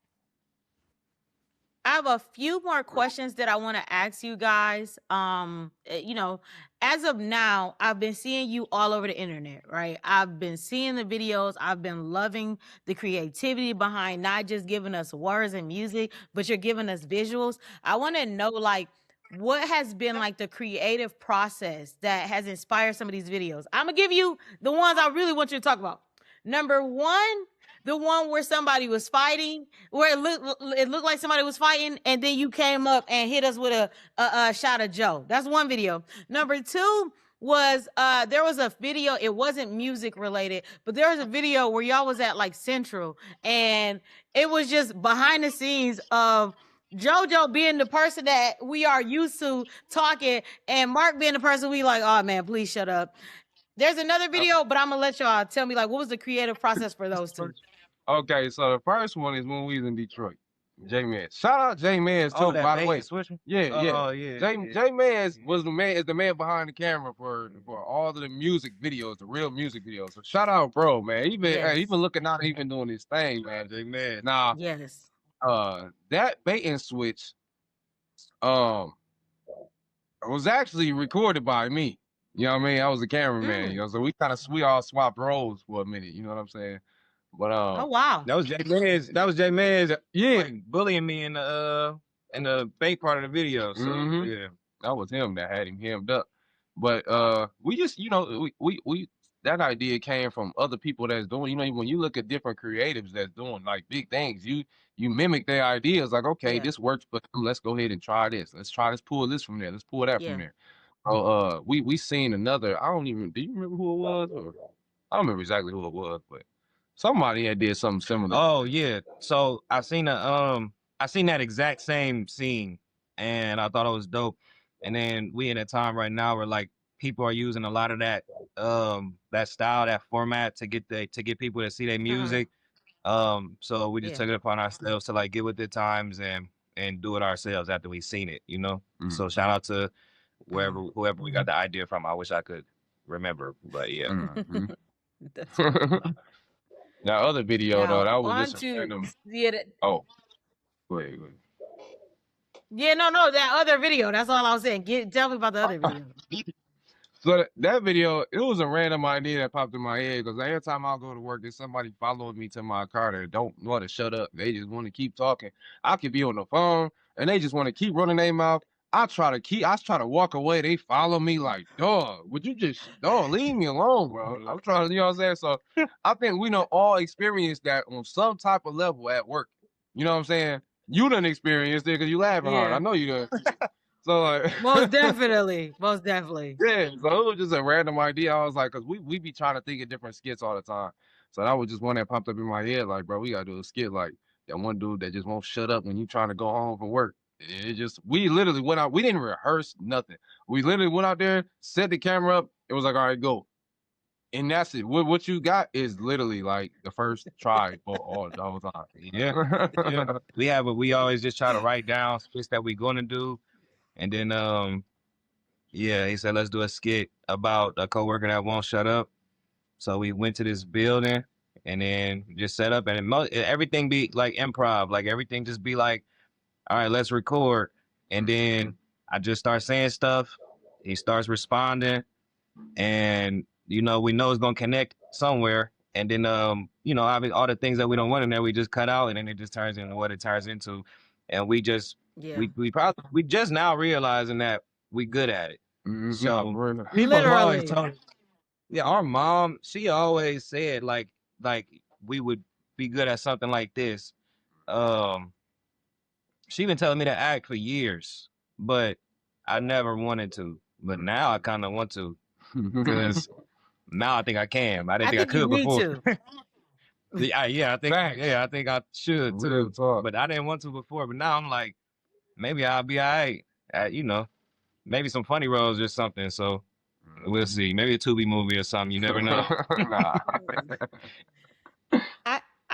[SPEAKER 1] I have a few more questions that I want to ask you guys. As of now, I've been seeing you all over the internet, right? I've been seeing the videos. I've been loving the creativity behind not just giving us words and music, but you're giving us visuals. I want to know, like, what has been like the creative process that has inspired some of these videos? I'm going to give you the ones I really want you to talk about. Number one, the one where somebody was fighting, where it looked like somebody was fighting, and then you came up and hit us with a shot of Joe. That's one video. Number two was there was a video. It wasn't music related, but there was a video where y'all was at like Central, and it was just behind the scenes of JoJo being the person that we are used to talking, and Mark being the person we like, oh man, please shut up. There's another video, but I'm gonna let y'all tell me, like, what was the creative process for those two?
[SPEAKER 2] Okay, so the first one is when we was in Detroit. J-Mans. Shout out J-Mans too, by the way. Yeah.
[SPEAKER 3] Oh, yeah.
[SPEAKER 2] J-Mans was the man behind the camera for all of the music videos, the real music videos. So shout out, bro, man. He been looking out, he been doing his thing, man. J-Mans. Now,
[SPEAKER 1] yes.
[SPEAKER 2] That bait and switch, was actually recorded by me. You know what I mean? I was a cameraman, so we all swapped roles for a minute. You know what I'm saying? But
[SPEAKER 1] oh wow,
[SPEAKER 3] that was J-Mans. Yeah, bullying me in the fake part of the video. So yeah,
[SPEAKER 2] that was him that had him hemmed up. But we just, we that idea came from other people that's doing. When you look at different creatives that's doing like big things, you mimic their ideas. Like, okay, this works, but let's go ahead and try this. Let's pull this from there. Let's pull that from there. So we seen another. Do you remember who it was? Or, I don't remember exactly who it was, but somebody had did something similar.
[SPEAKER 3] Oh yeah. So I seen that exact same scene, and I thought it was dope. And then we in a time right now where like people are using a lot of that style, that format to get people to see their music. So we just took it upon ourselves to like get with the times and do it ourselves after we seen it, So shout out to whoever we got the idea from. I wish I could remember, but yeah.
[SPEAKER 2] That other video though, that was just random. Oh, go ahead.
[SPEAKER 1] Yeah, no, that other video. That's all I was saying. Tell me about the other video.
[SPEAKER 2] So that video, it was a random idea that popped in my head because every time I go to work, there's somebody following me to my car that don't want to shut up. They just want to keep talking. I could be on the phone and they just want to keep running their mouth. I try to walk away. They follow me like, dog, would you just, leave me alone, bro. I'm trying to, you know what I'm saying? So I think we all experience that on some type of level at work. You know what I'm saying? You done experienced it because you laughing hard. I know you done. So like,
[SPEAKER 1] most definitely.
[SPEAKER 2] Yeah. So it was just a random idea. I was like, because we be trying to think of different skits all the time. So that was just one that popped up in my head. Like, bro, we gotta do a skit like that one dude that just won't shut up when you trying to go home from work. We literally went out. We didn't rehearse nothing. We literally went out there, set the camera up. It was like, all right, go. And that's it. What you got is literally like the first try for all the whole time.
[SPEAKER 3] Yeah. Yeah. We always just try to write down skits that we're gonna do. And then yeah, he said let's do a skit about a coworker that won't shut up. So we went to this building and then just set up and everything be like improv, like everything just be like, all right, let's record. And then I just start saying stuff. He starts responding, and we know it's gonna connect somewhere. And then all the things that we don't want in there, we just cut out, and then it just turns into what it turns into. And we just we just now realizing that we good at it. So people have always
[SPEAKER 1] Literally.
[SPEAKER 3] told us, yeah, our mom, she always said like we would be good at something like this. She been telling me to act for years, but I never wanted to. But now I kind of want to, because now I think I can. I didn't think I
[SPEAKER 1] think you
[SPEAKER 3] could
[SPEAKER 1] need
[SPEAKER 3] before.
[SPEAKER 1] to.
[SPEAKER 3] I think I should too.
[SPEAKER 2] Real talk.
[SPEAKER 3] But I didn't want to before. But now I'm like, maybe I'll be all right at, maybe some funny roles or something. So we'll see. Maybe a Tubi movie or something. You never know.
[SPEAKER 2] Nah.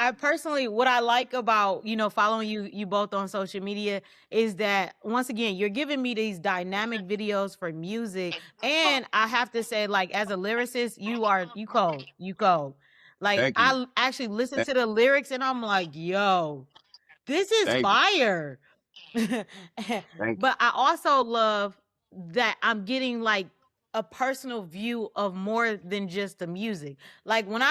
[SPEAKER 1] I personally, what I like about, following you both on social media is that, once again, you're giving me these dynamic videos for music. And I have to say, like, as a lyricist, you cold. Like,
[SPEAKER 3] Thank you.
[SPEAKER 1] I actually listen to the lyrics and I'm like, yo, this is
[SPEAKER 3] Thank you.
[SPEAKER 1] fire.
[SPEAKER 3] Thank
[SPEAKER 1] But I also love that I'm getting like a personal view of more than just the music. Like, when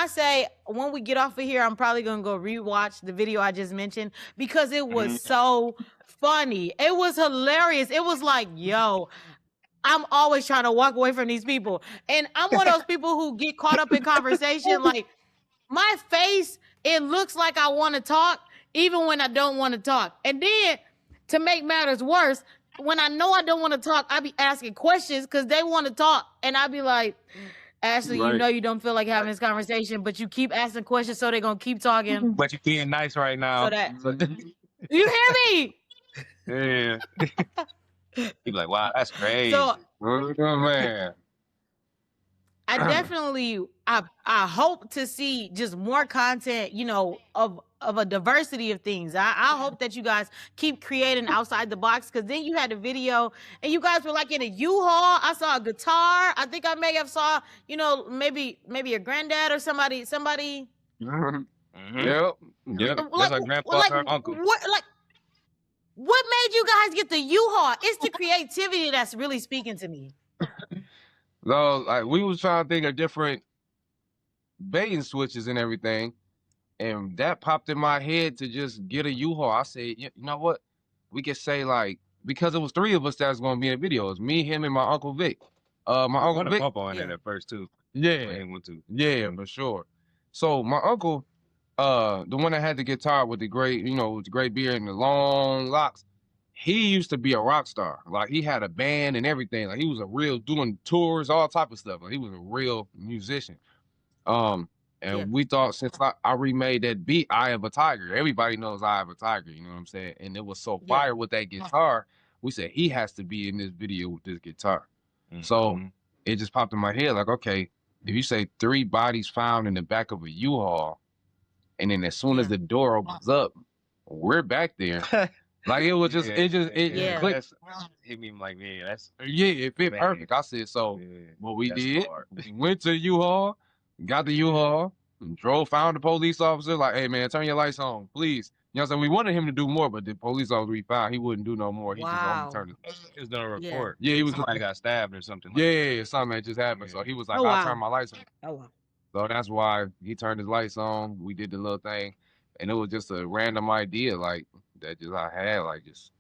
[SPEAKER 1] we get off of here, I'm probably gonna go rewatch the video I just mentioned, because it was so funny. It was hilarious. It was like, yo, I'm always trying to walk away from these people. And I'm one of those people who get caught up in conversation. Like, my face, it looks like I want to talk, even when I don't want to talk. And then, to make matters worse, when I know I don't want to talk, I be asking questions because they want to talk. And I be like, Ashley,
[SPEAKER 2] Right.
[SPEAKER 1] you don't feel like having this conversation, but you keep asking questions, so they're going to keep talking.
[SPEAKER 3] But you're being nice right now.
[SPEAKER 1] So that, you hear me?
[SPEAKER 3] Yeah. You be like, wow, that's crazy.
[SPEAKER 1] So
[SPEAKER 2] Oh, man.
[SPEAKER 1] I definitely, I hope to see just more content, of a diversity of things. I hope that you guys keep creating outside the box, because then you had a video and you guys were like in a U-Haul. I saw a guitar. I think I may have saw, maybe your granddad or somebody.
[SPEAKER 2] Yep.
[SPEAKER 3] Yep. That's our grandpa, our uncle.
[SPEAKER 1] What made you guys get the U-Haul? It's the creativity that's really speaking to me.
[SPEAKER 2] So, like, we was trying to think of different bait and switches and everything, and that popped in my head to just get a U-Haul. I said, you know what? We could say, like, because it was 3 of us that was going to be in the video. It was me, him, and my Uncle Vic. My Uncle Vic.
[SPEAKER 3] Papa in it at first too.
[SPEAKER 2] Yeah, for sure. So my uncle, the one that had the guitar with the great, with the great beard and the long locks, he used to be a rock star. Like, he had a band and everything. Like, he was a real, doing tours, all type of stuff. Like, he was a real musician. And we thought, since I remade that beat, "Eye of a Tiger," everybody knows "Eye of a Tiger," you know what I'm saying? And it was so fire with that guitar. We said he has to be in this video with this guitar. So it just popped in my head, like, okay, if you say 3 bodies found in the back of a U-Haul, and then as soon as the door opens up, we're back there. Like, it was just, it clicked.
[SPEAKER 3] Hit me like, yeah, that's
[SPEAKER 2] it fit perfect. I said, so what we did, we went to the U-Haul, got the U-Haul, and found the police officer, like, hey man, turn your lights on, please. You know what I'm saying? We wanted him to do more, but the police officer we found, he wouldn't do no more. He just only turned
[SPEAKER 3] he was doing a report.
[SPEAKER 2] Yeah, he was
[SPEAKER 3] somebody got stabbed or something.
[SPEAKER 2] Something that just happened. So he was like, I'll turn my lights on.
[SPEAKER 1] Oh wow.
[SPEAKER 2] So that's why he turned his lights on. We did the little thing, and it was just a random idea, like, that just I had, like, just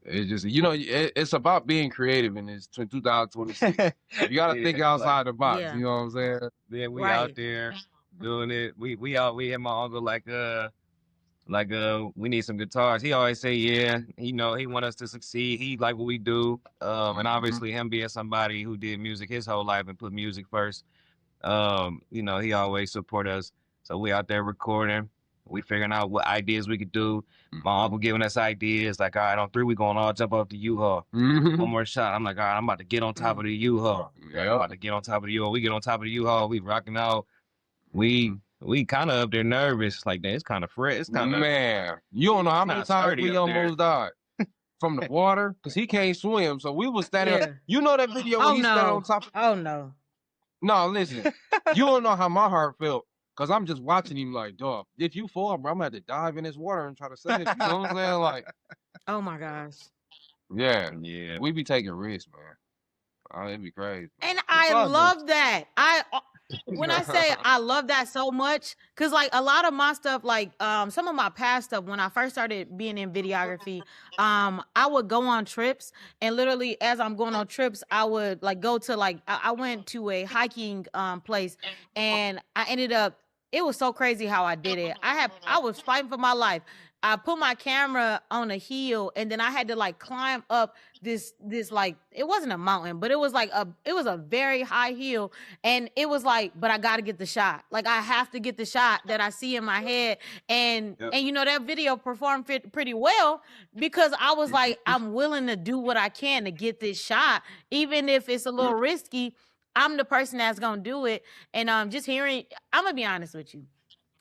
[SPEAKER 2] it's just, it's about being creative in this 2026. You gotta think outside the box. You know what I'm saying?
[SPEAKER 3] Then we out there doing it. We hit my uncle like we need some guitars. He always say, he want us to succeed. He like what we do. And obviously him being somebody who did music his whole life and put music first, he always support us. So we out there recording. We figuring out what ideas we could do. My uncle giving us ideas like, all right, on 3 we gonna all jump off the U-Haul. One more shot. I'm like, all right, I'm about to get on top of the U-Haul. I'm about to get on top of the U-Haul. We get on top of the U-Haul. We rocking out. We kind of up there nervous. Like, it's kind of fresh. It's kind of,
[SPEAKER 2] man. You don't know how many times we almost died from the water because he can't swim. So we was standing.
[SPEAKER 1] Yeah.
[SPEAKER 2] You know that video when he's standing on top.
[SPEAKER 1] Oh no.
[SPEAKER 2] No, listen. You don't know how my heart felt because I'm just watching him like, dog. If you fall, bro, I'm gonna have to dive in this water and try to save it. You know what I'm saying? Like,
[SPEAKER 1] oh my gosh.
[SPEAKER 2] Yeah. We be taking risks, man. Oh, it'd be crazy.
[SPEAKER 1] And I love that. When I say I love that so much, because like a lot of my stuff, like some of my past stuff, when I first started being in videography, I would go on trips, and literally as I'm going on trips, I would like go to like I went to a hiking place, and I ended up. It was so crazy how I did it. I was fighting for my life. I put my camera on a hill, and then I had to like climb up this like, it wasn't a mountain, but it was a very high hill, and it was like, but I got to get the shot. Like I have to get the shot that I see in my head, and you know that video performed pretty well because I was like, I'm willing to do what I can to get this shot, even if it's a little risky. I'm the person that's gonna do it, and just hearing, I'm gonna be honest with you.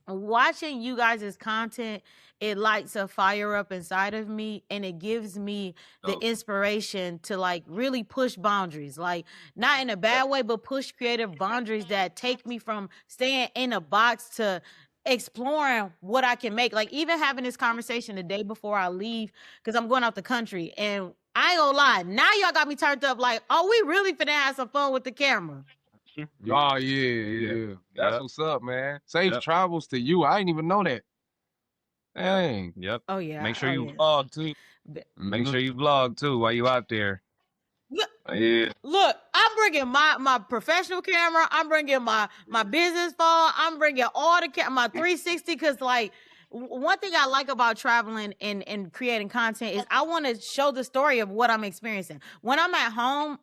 [SPEAKER 1] Watching you guys' content, it lights a fire up inside of me, and it gives me the inspiration to like really push boundaries, like not in a bad way, but push creative boundaries that take me from staying in a box to exploring what I can make. Like even having this conversation the day before I leave, because I'm going out the country, and I ain't gonna lie, now y'all got me turned up like, oh, we really finna have some fun with the camera.
[SPEAKER 2] Oh yeah. That's what's up, man. Safe travels to you. I didn't even know that. Dang.
[SPEAKER 1] Oh yeah.
[SPEAKER 3] Make sure you vlog too. Make sure you vlog too while you out there.
[SPEAKER 1] Look, I'm bringing my professional camera. I'm bringing my business phone. I'm bringing all the my 360, because like one thing I like about traveling and creating content is I want to show the story of what I'm experiencing. When I'm at home,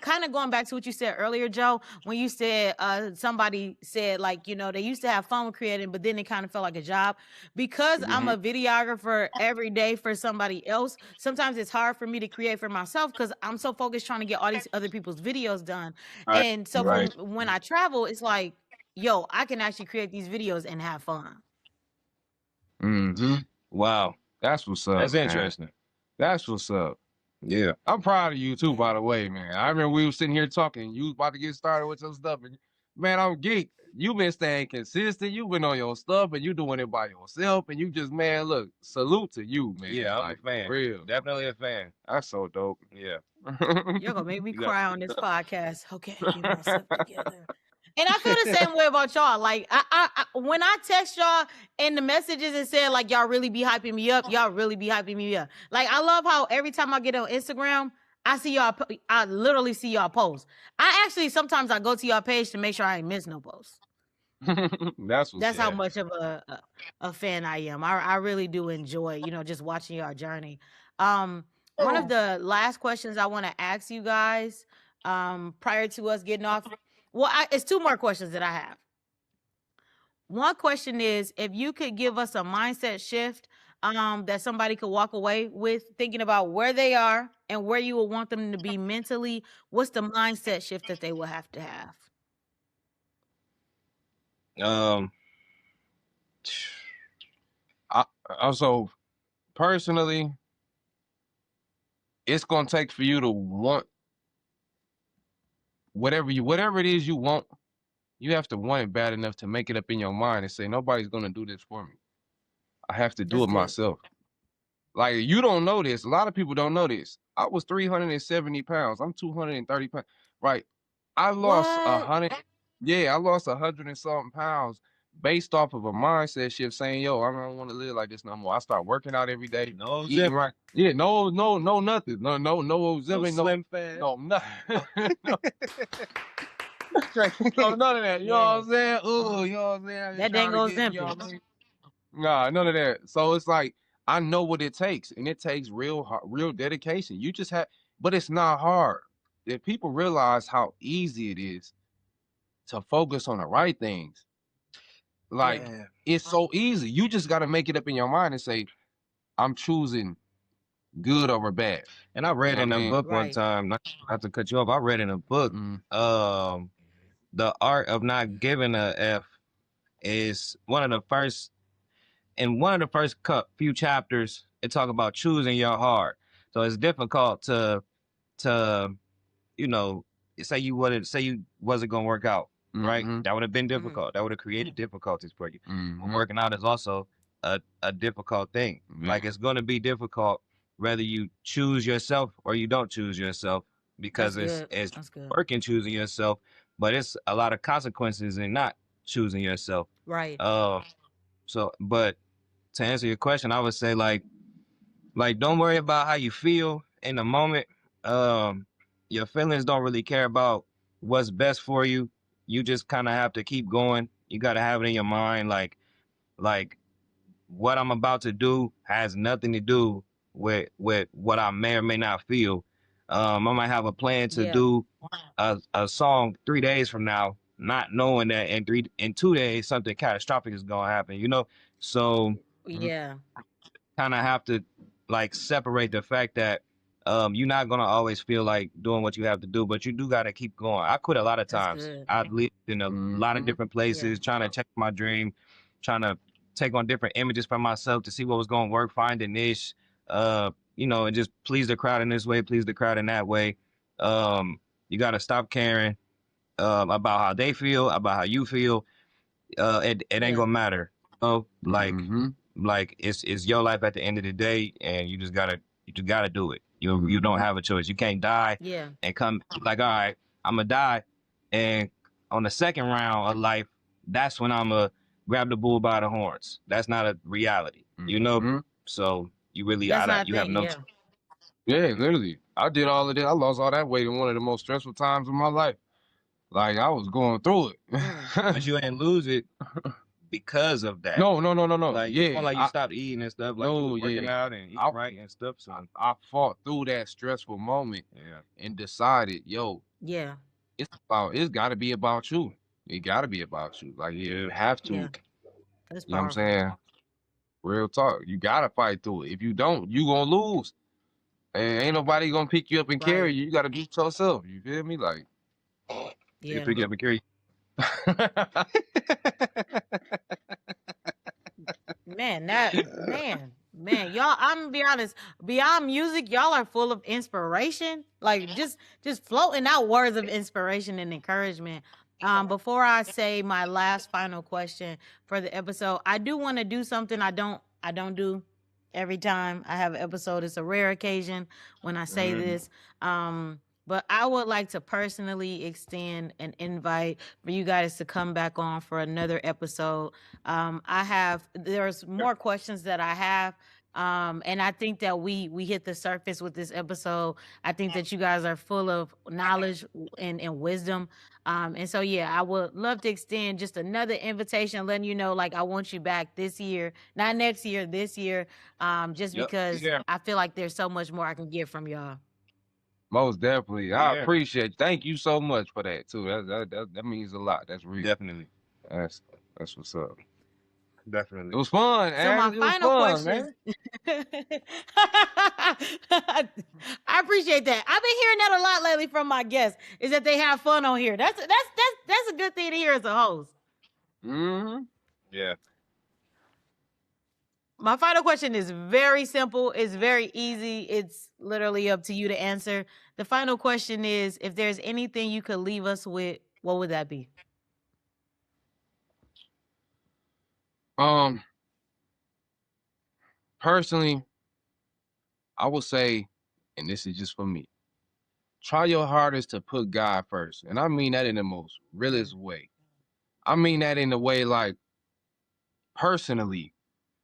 [SPEAKER 1] kind of going back to what you said earlier, Joe, when you said somebody said like, you know, they used to have fun with creating, but then it kind of felt like a job. Because I'm a videographer every day for somebody else, sometimes it's hard for me to create for myself because I'm so focused trying to get all these other people's videos done. And so when I travel, it's like, yo, I can actually create these videos and have fun.
[SPEAKER 3] Wow.
[SPEAKER 2] That's what's up.
[SPEAKER 3] That's interesting.
[SPEAKER 2] That's what's up.
[SPEAKER 3] Yeah.
[SPEAKER 2] I'm proud of you too, by the way, man. I remember we were sitting here talking. You was about to get started with your stuff. And man, I'm geeked. You've been staying consistent. You've been on your stuff, and you doing it by yourself. And you just, man, look, salute to you, man.
[SPEAKER 3] Yeah, I'm
[SPEAKER 2] like,
[SPEAKER 3] a fan.
[SPEAKER 2] Real.
[SPEAKER 3] Definitely a fan.
[SPEAKER 2] That's so dope.
[SPEAKER 3] Yeah.
[SPEAKER 1] You're gonna make me cry on this podcast. Okay, get myself together. And I feel the same way about y'all. Like I when I text y'all in the messages and said like y'all really be hyping me up, y'all really be hyping me up. Like I love how every time I get on Instagram, I see y'all. I literally see y'all post. I actually sometimes I go to y'all page to make sure I ain't miss no posts. That's how much of a fan I am. I really do enjoy, you know, just watching y'all journey. One of the last questions I want to ask you guys prior to us getting off. Well, it's two more questions that I have. One question is, if you could give us a mindset shift that somebody could walk away with, thinking about where they are and where you would want them to be mentally, what's the mindset shift that they will have to have?
[SPEAKER 2] Also, personally, it's gonna take for you to want whatever it is you want. You have to want it bad enough to make it up in your mind and say, nobody's gonna do this for me. I have to do it myself. Like, you don't know this. A lot of people don't know this. I was 370 pounds. I'm 230 pounds. Right. I lost 100. Yeah, I lost 100 and something pounds based off of a mindset shift saying, yo, I don't want to live like this no more. I start working out every day.
[SPEAKER 3] No
[SPEAKER 2] eating
[SPEAKER 3] zip.
[SPEAKER 2] right. Yeah, no, nothing. No zip.
[SPEAKER 3] No slim fat.
[SPEAKER 2] No, nothing. No, none of that. You know what I'm saying? Ooh, you know what I'm saying?
[SPEAKER 1] That dang goes empty.
[SPEAKER 2] Nah, none of that. So it's like, I know what it takes, and it takes real dedication. You just have, but it's not hard. If people realize how easy it is to focus on the right things, Like
[SPEAKER 3] Yeah.
[SPEAKER 2] it's so easy. You just got to make it up in your mind and say, I'm choosing good over bad.
[SPEAKER 3] And I read in a book one
[SPEAKER 1] Right.
[SPEAKER 3] time, not to cut you off, I read in a book, The Art of Not Giving a F is one of the first, in one of the first few chapters, it talk about choosing your heart. So it's difficult to you know, say you wasn't gonna work out, right? That would have been difficult. That would have created difficulties for you. Working out is also a difficult thing. Like it's gonna be difficult whether you choose yourself or you don't choose yourself, because
[SPEAKER 1] That's good.
[SPEAKER 3] it's
[SPEAKER 1] That's good.
[SPEAKER 3] work in choosing yourself, but it's a lot of consequences in not choosing yourself.
[SPEAKER 1] Right.
[SPEAKER 3] But to answer your question, I would say like don't worry about how you feel in the moment. Your feelings don't really care about what's best for you. You just kind of have to keep going. You got to have it in your mind like what I'm about to do has nothing to do with what I may or may not feel. I might have a plan to do a song 3 days from now, not knowing that in 2 days something catastrophic is going to happen, you know? So
[SPEAKER 1] Yeah.
[SPEAKER 3] kind of have to like separate the fact that you're not gonna always feel like doing what you have to do, but you do gotta keep going. I quit a lot of
[SPEAKER 1] That's
[SPEAKER 3] times.
[SPEAKER 1] good.
[SPEAKER 3] I've lived in a lot of different places, trying to check my dream, trying to take on different images for myself to see what was gonna work, find a niche, and just please the crowd in this way, please the crowd in that way. You gotta stop caring about how they feel, about how you feel. It ain't gonna matter. Like it's your life at the end of the day, and you just gotta do it. You don't have a choice. You can't die
[SPEAKER 1] Yeah.
[SPEAKER 3] and come like, all right, I'm gonna die, and on the second round of life, that's when I'm gonna grab the bull by the horns. That's not a reality, you know. So you really
[SPEAKER 1] That's not a
[SPEAKER 3] you have
[SPEAKER 1] thing.
[SPEAKER 3] no.
[SPEAKER 1] Yeah.
[SPEAKER 2] Yeah, literally. I did all of this. I lost all that weight in one of the most stressful times of my life. Like I was going through it.
[SPEAKER 3] But you ain't lose it because of that.
[SPEAKER 2] No.
[SPEAKER 3] Like it's
[SPEAKER 2] Yeah.
[SPEAKER 3] more like you stopped eating and stuff, like you was working out and eating right and stuff. So
[SPEAKER 2] I fought through that stressful moment and decided, yo,
[SPEAKER 1] Yeah.
[SPEAKER 2] it's gotta be about you. It gotta be about you. Like you have to.
[SPEAKER 1] Yeah. That's
[SPEAKER 2] You know what I'm
[SPEAKER 1] powerful.
[SPEAKER 2] saying? Real talk. You gotta fight through it. If you don't, you gonna lose. And ain't nobody gonna pick you up and carry
[SPEAKER 1] Right.
[SPEAKER 2] you. You gotta do it yourself. You feel me? Like
[SPEAKER 3] you
[SPEAKER 1] Yeah.
[SPEAKER 3] pick it up and carry.
[SPEAKER 1] Man, y'all, I'm gonna be honest, beyond music, y'all are full of inspiration. Like just floating out words of inspiration and encouragement. Before I say my last final question for the episode, I do want to do something I don't do every time I have an episode. It's a rare occasion when I say this. But I would like to personally extend an invite for you guys to come back on for another episode. There's more questions that I have. And I think that we hit the surface with this episode. I think that you guys are full of knowledge and wisdom. And so yeah, I would love to extend just another invitation, letting you know, like I want you back this year, not next year, this year. Just because I feel like there's so much more I can get from y'all.
[SPEAKER 2] most definitely. I appreciate it. Thank you so much for that too. That means a lot. That's real.
[SPEAKER 3] Definitely.
[SPEAKER 2] That's what's up.
[SPEAKER 3] Definitely.
[SPEAKER 2] It was fun,
[SPEAKER 1] So
[SPEAKER 2] man.
[SPEAKER 1] my
[SPEAKER 2] It was
[SPEAKER 1] final
[SPEAKER 2] fun,
[SPEAKER 1] question.
[SPEAKER 2] man.
[SPEAKER 1] I appreciate that. I've been hearing that a lot lately from my guests. Is that they have fun on here. That's a good thing to hear as a host.
[SPEAKER 3] Yeah.
[SPEAKER 1] My final question is very simple. It's very easy. It's literally up to you to answer. The final question is, if there's anything you could leave us with, what would that be?
[SPEAKER 2] Personally, I would say, and this is just for me, try your hardest to put God first. And I mean that in the most realest way. I mean that in the way like personally,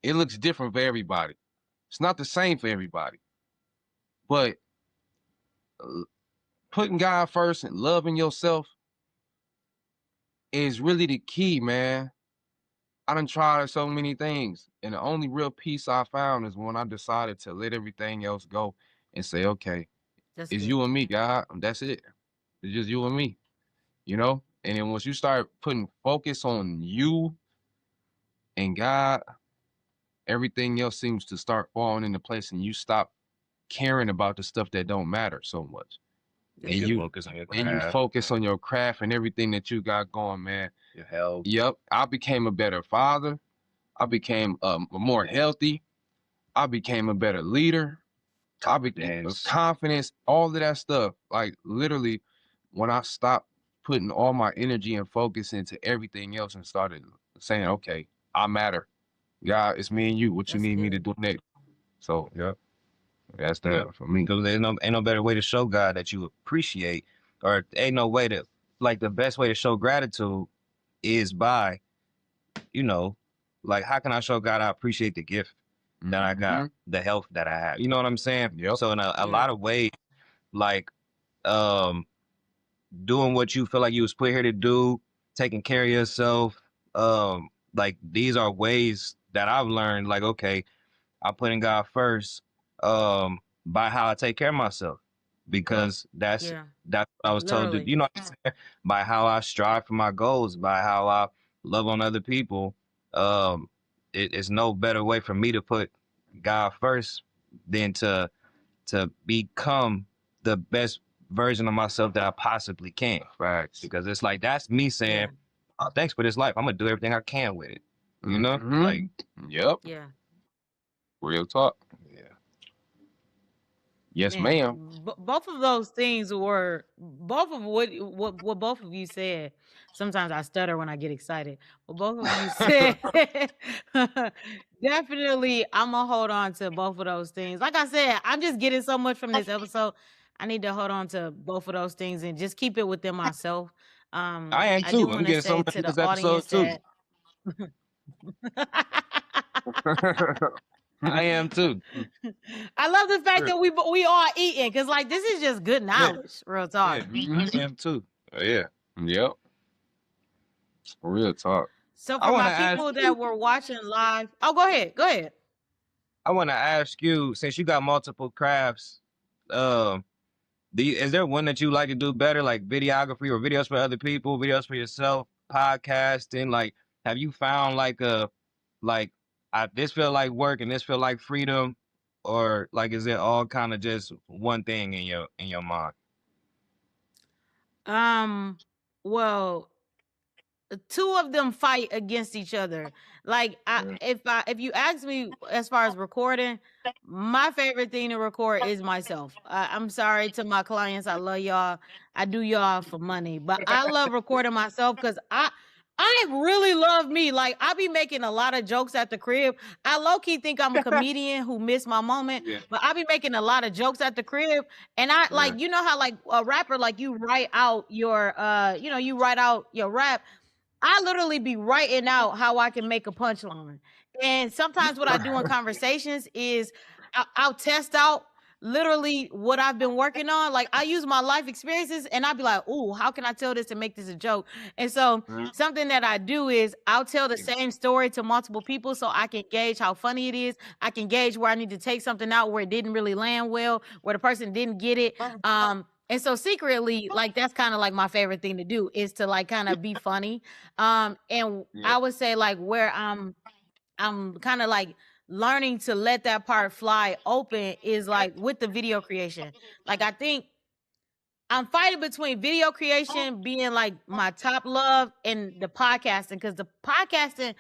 [SPEAKER 2] it looks different for everybody. It's not the same for everybody. But putting God first and loving yourself is really the key, man. I done tried so many things. And the only real peace I found is when I decided to let everything else go and say, okay,
[SPEAKER 1] That's
[SPEAKER 2] it's
[SPEAKER 1] good.
[SPEAKER 2] you and me, God. That's it. It's just you and me, you know? And then once you start putting focus on you and God, everything else seems to start falling into place, and you stop caring about the stuff that don't matter so much.
[SPEAKER 1] That's
[SPEAKER 2] And
[SPEAKER 1] it.
[SPEAKER 2] you
[SPEAKER 3] focus on your
[SPEAKER 2] and you
[SPEAKER 3] craft,
[SPEAKER 2] focus on your craft and everything that you got going, man.
[SPEAKER 3] your health.
[SPEAKER 2] Yep, I became a better father. I became more healthy. I became a better leader. I became confidence, all of that stuff. Like literally, when I stopped putting all my energy and focus into everything else and started saying, okay, I matter. God, it's me and you. What you
[SPEAKER 1] That's
[SPEAKER 2] need me to
[SPEAKER 1] good.
[SPEAKER 2] do next? So
[SPEAKER 3] Yep.
[SPEAKER 2] that's
[SPEAKER 3] Yeah.
[SPEAKER 2] that for me.
[SPEAKER 3] Because there's ain't no better way to show God that you appreciate, or ain't no way to, like, the best way to show gratitude is by, you know, like, how can I show God I appreciate the gift that I got, the health that I have? You know what I'm saying?
[SPEAKER 2] Yep.
[SPEAKER 3] So in a
[SPEAKER 1] Yeah.
[SPEAKER 3] lot of ways, like, doing what you feel like you was put here to do, taking care of yourself, like, these are ways that I've learned, like, okay, I'm putting God first, by how I take care of myself, because that's
[SPEAKER 1] Yeah.
[SPEAKER 3] what I was told to,
[SPEAKER 1] Literally.
[SPEAKER 3] you know what I'm saying? By how I strive for my goals, by how I love on other people. It's no better way for me to put God first than to become the best version of myself that I possibly can.
[SPEAKER 2] Facts.
[SPEAKER 3] Because it's like, that's me saying,
[SPEAKER 1] Yeah.
[SPEAKER 3] oh, thanks for this life. I'm gonna do everything I can with it. You know? Like,
[SPEAKER 2] Yep.
[SPEAKER 1] Yeah.
[SPEAKER 2] Real talk.
[SPEAKER 3] yeah.
[SPEAKER 2] Yes,
[SPEAKER 1] Man,
[SPEAKER 2] ma'am.
[SPEAKER 1] both of those things were both of what both of you said. Sometimes I stutter when I get excited, but both of you said definitely. I'm gonna hold on to both of those things. Like I said, I'm just getting so much from this episode. I need to hold on to both of those things and just keep it within myself.
[SPEAKER 3] I am
[SPEAKER 1] I do
[SPEAKER 3] too. I'm
[SPEAKER 1] want to
[SPEAKER 3] getting so
[SPEAKER 1] say
[SPEAKER 3] much
[SPEAKER 1] to
[SPEAKER 3] in
[SPEAKER 1] the
[SPEAKER 3] this
[SPEAKER 1] audience
[SPEAKER 3] episode too.
[SPEAKER 1] that
[SPEAKER 3] I am too.
[SPEAKER 1] I love the fact that we all eating, because like this is just good knowledge. Real talk.
[SPEAKER 3] Yeah, I am too. Yeah.
[SPEAKER 2] Yep. Real talk.
[SPEAKER 1] So
[SPEAKER 3] I
[SPEAKER 1] for
[SPEAKER 3] want
[SPEAKER 1] my
[SPEAKER 3] to ask.
[SPEAKER 1] people that were watching live, oh, go ahead, go ahead.
[SPEAKER 3] I want to ask you, since you got multiple crafts, is there one that you like to do better, like videography or videos for other people, videos for yourself, podcasting? Like, have you found like this feel like work and this feel like freedom, or like is it all kind of just one thing in your mind?
[SPEAKER 1] Well, two of them fight against each other. Like if you ask me as far as recording, my favorite thing to record is myself. I'm sorry to my clients, I love y'all. I do y'all for money, but I love recording myself because I really love me. Like I be making a lot of jokes at the crib. I low key think I'm a comedian who missed my moment, but I be making a lot of jokes at the crib. And I like, you know how like a rapper, like you write out your you write out your rap. I literally be writing out how I can make a punchline. And sometimes what I do in conversations is I'll test out literally what I've been working on. Like I use my life experiences and I'll be like, "Ooh, how can I tell this and make this a joke?" And so something that I do is I'll tell the same story to multiple people so I can gauge how funny it is. I can gauge where I need to take something out where it didn't really land well, where the person didn't get it. And so secretly, like that's kind of like my favorite thing to do is to like kind of be funny. And I would say like where I'm kind of like learning to let that part fly open is like with the video creation. Like I think I'm fighting between video creation being like my top love and the podcasting, because the podcasting,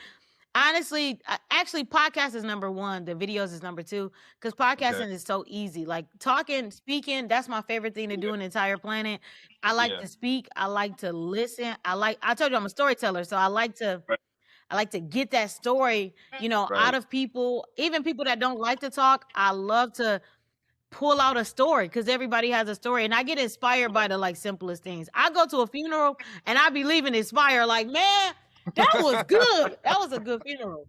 [SPEAKER 1] honestly, actually, podcast is number one. The videos is number two, because podcasting is so easy. Like talking, speaking, that's my favorite thing to do on the entire planet. I like to speak. I like to listen. I told you I'm a storyteller, so I like to get that story, out of people, even people that don't like to talk. I love to pull out a story because everybody has a story, and I get inspired by the like simplest things. I go to a funeral and I be leaving inspired, like, man, that was good. That was a good funeral.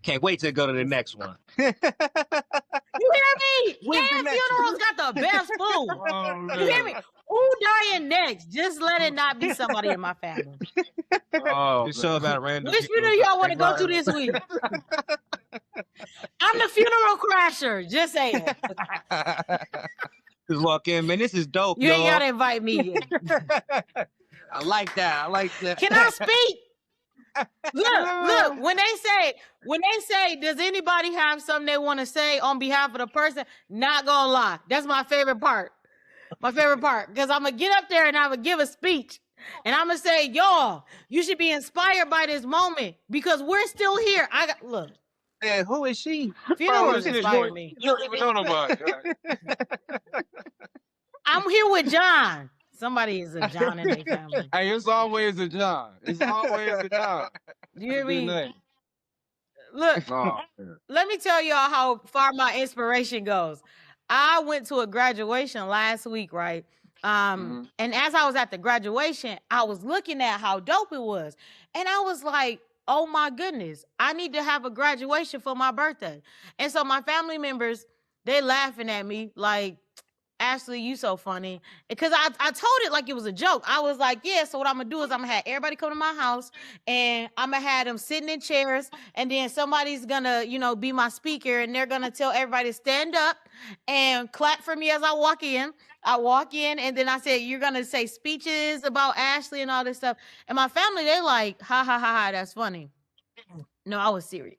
[SPEAKER 3] Can't wait to go to the next one.
[SPEAKER 1] You hear me?
[SPEAKER 3] When's the
[SPEAKER 1] And
[SPEAKER 3] next
[SPEAKER 1] funerals got the best food. You hear me? Who dying next? Just let it not be somebody in my family.
[SPEAKER 3] It's so about random.
[SPEAKER 1] Which funeral y'all want to go to this week? I'm the funeral crasher. Just saying.
[SPEAKER 3] Just walk in, man. This is dope.
[SPEAKER 1] You ain't gotta invite me.
[SPEAKER 3] I like that.
[SPEAKER 1] Can I speak? Look, when they say, does anybody have something they want to say on behalf of the person? Not gonna lie. That's my favorite part. My favorite part. Because I'm gonna get up there and I'm gonna give a speech. And I'm gonna say, y'all, you should be inspired by this moment because we're still here. Look.
[SPEAKER 3] Man, who is she?
[SPEAKER 1] Funerals inspired me.
[SPEAKER 2] You don't even know nobody.
[SPEAKER 1] I'm here with John. Somebody is a John in their family.
[SPEAKER 2] Hey, it's always a John. It's always a John.
[SPEAKER 1] You hear
[SPEAKER 2] Good
[SPEAKER 1] me?
[SPEAKER 2] name.
[SPEAKER 1] Look,
[SPEAKER 2] Oh,
[SPEAKER 1] let me tell y'all how far my inspiration goes. I went to a graduation last week, right? And as I was at the graduation, I was looking at how dope it was. And I was like, oh my goodness, I need to have a graduation for my birthday. And so my family members, they laughing at me like, Ashley, you so funny. Because I told it like it was a joke. I was like, yeah, so what I'm going to do is I'm going to have everybody come to my house and I'm going to have them sitting in chairs and then somebody's going to, be my speaker and they're going to tell everybody to stand up and clap for me as I walk in. I walk in and then I said, you're going to say speeches about Ashley and all this stuff. And my family, they like, ha, ha, ha, ha, that's funny. No, I was serious.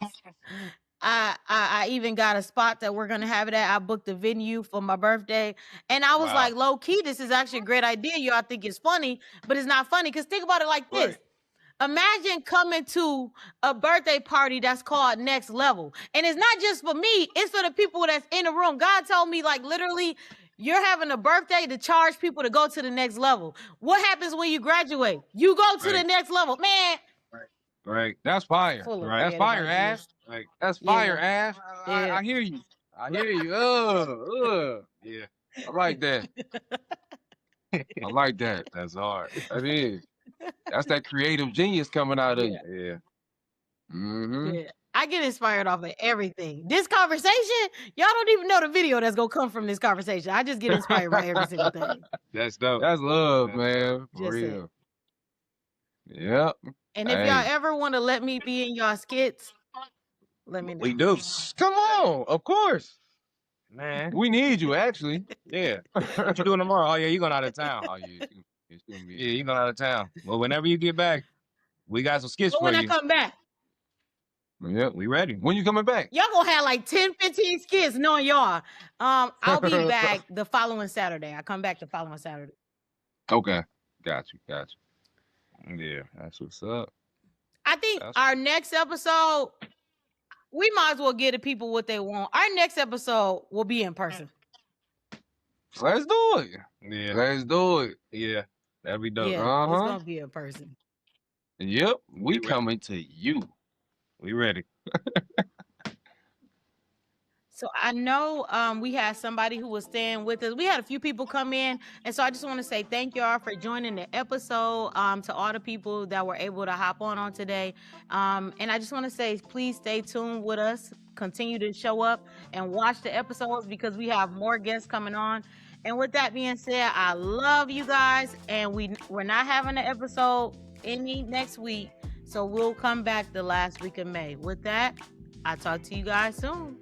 [SPEAKER 1] I even got a spot that we're gonna have it at. I booked a venue for my birthday, and I was like, low key, this is actually a great idea. Y'all think it's funny, but it's not funny. Cause think about it like this: imagine coming to a birthday party that's called Next Level, and it's not just for me; it's for the people that's in the room. God told me, like literally, you're having a birthday to charge people to go to the next level. What happens when you graduate? You go to the next level, man.
[SPEAKER 3] Right.
[SPEAKER 2] That's fire.
[SPEAKER 3] Right.
[SPEAKER 2] That's fire, Ash.
[SPEAKER 3] Right.
[SPEAKER 2] That's fire, Ash.
[SPEAKER 1] Yeah.
[SPEAKER 2] I hear you. I hear you.
[SPEAKER 3] Yeah.
[SPEAKER 2] I like that. I like that.
[SPEAKER 3] That's hard.
[SPEAKER 2] That is. That's that creative genius coming out of you.
[SPEAKER 3] Yeah.
[SPEAKER 2] Mm-hmm.
[SPEAKER 1] Yeah. I get inspired off of everything. This conversation, y'all don't even know the video that's gonna come from this conversation. I just get inspired by every single thing.
[SPEAKER 3] That's dope.
[SPEAKER 2] That's love, man. For
[SPEAKER 1] Just
[SPEAKER 2] real. Yep.
[SPEAKER 1] And if y'all ever want to let me be in y'all skits, let me know.
[SPEAKER 3] We do.
[SPEAKER 2] Come on, of course.
[SPEAKER 3] Man.
[SPEAKER 2] We need you, actually.
[SPEAKER 3] Yeah. What you doing tomorrow? Oh, yeah, you going out of town.
[SPEAKER 2] Oh, yeah. It's gonna be.
[SPEAKER 3] Yeah, you going out of town. Well, whenever you get back, we got some skits
[SPEAKER 1] But
[SPEAKER 3] for
[SPEAKER 1] when
[SPEAKER 3] you.
[SPEAKER 1] I come back,
[SPEAKER 2] Yep.
[SPEAKER 3] We ready.
[SPEAKER 2] When you coming back?
[SPEAKER 1] y'all gonna have like 10, 15 skits knowing y'all. I'll be back the following Saturday. I come back the following Saturday.
[SPEAKER 2] Okay. Got you.
[SPEAKER 3] Yeah.
[SPEAKER 2] That's what's up.
[SPEAKER 1] I think our next episode, we might as well give the people what they want. Our next episode will be in person.
[SPEAKER 2] Let's do it.
[SPEAKER 3] Yeah.
[SPEAKER 2] Let's do it.
[SPEAKER 3] Yeah. That'd be dope.
[SPEAKER 1] Yeah, it's gonna be in person.
[SPEAKER 2] Yep. We coming to you.
[SPEAKER 3] We ready.
[SPEAKER 1] So I know we had somebody who was staying with us. We had a few people come in. And so I just want to say thank y'all for joining the episode, to all the people that were able to hop on today. And I just want to say, please stay tuned with us. Continue to show up and watch the episodes because we have more guests coming on. And with that being said, I love you guys. And we're not having an episode any next week. So we'll come back the last week of May. With that, I'll talk to you guys soon.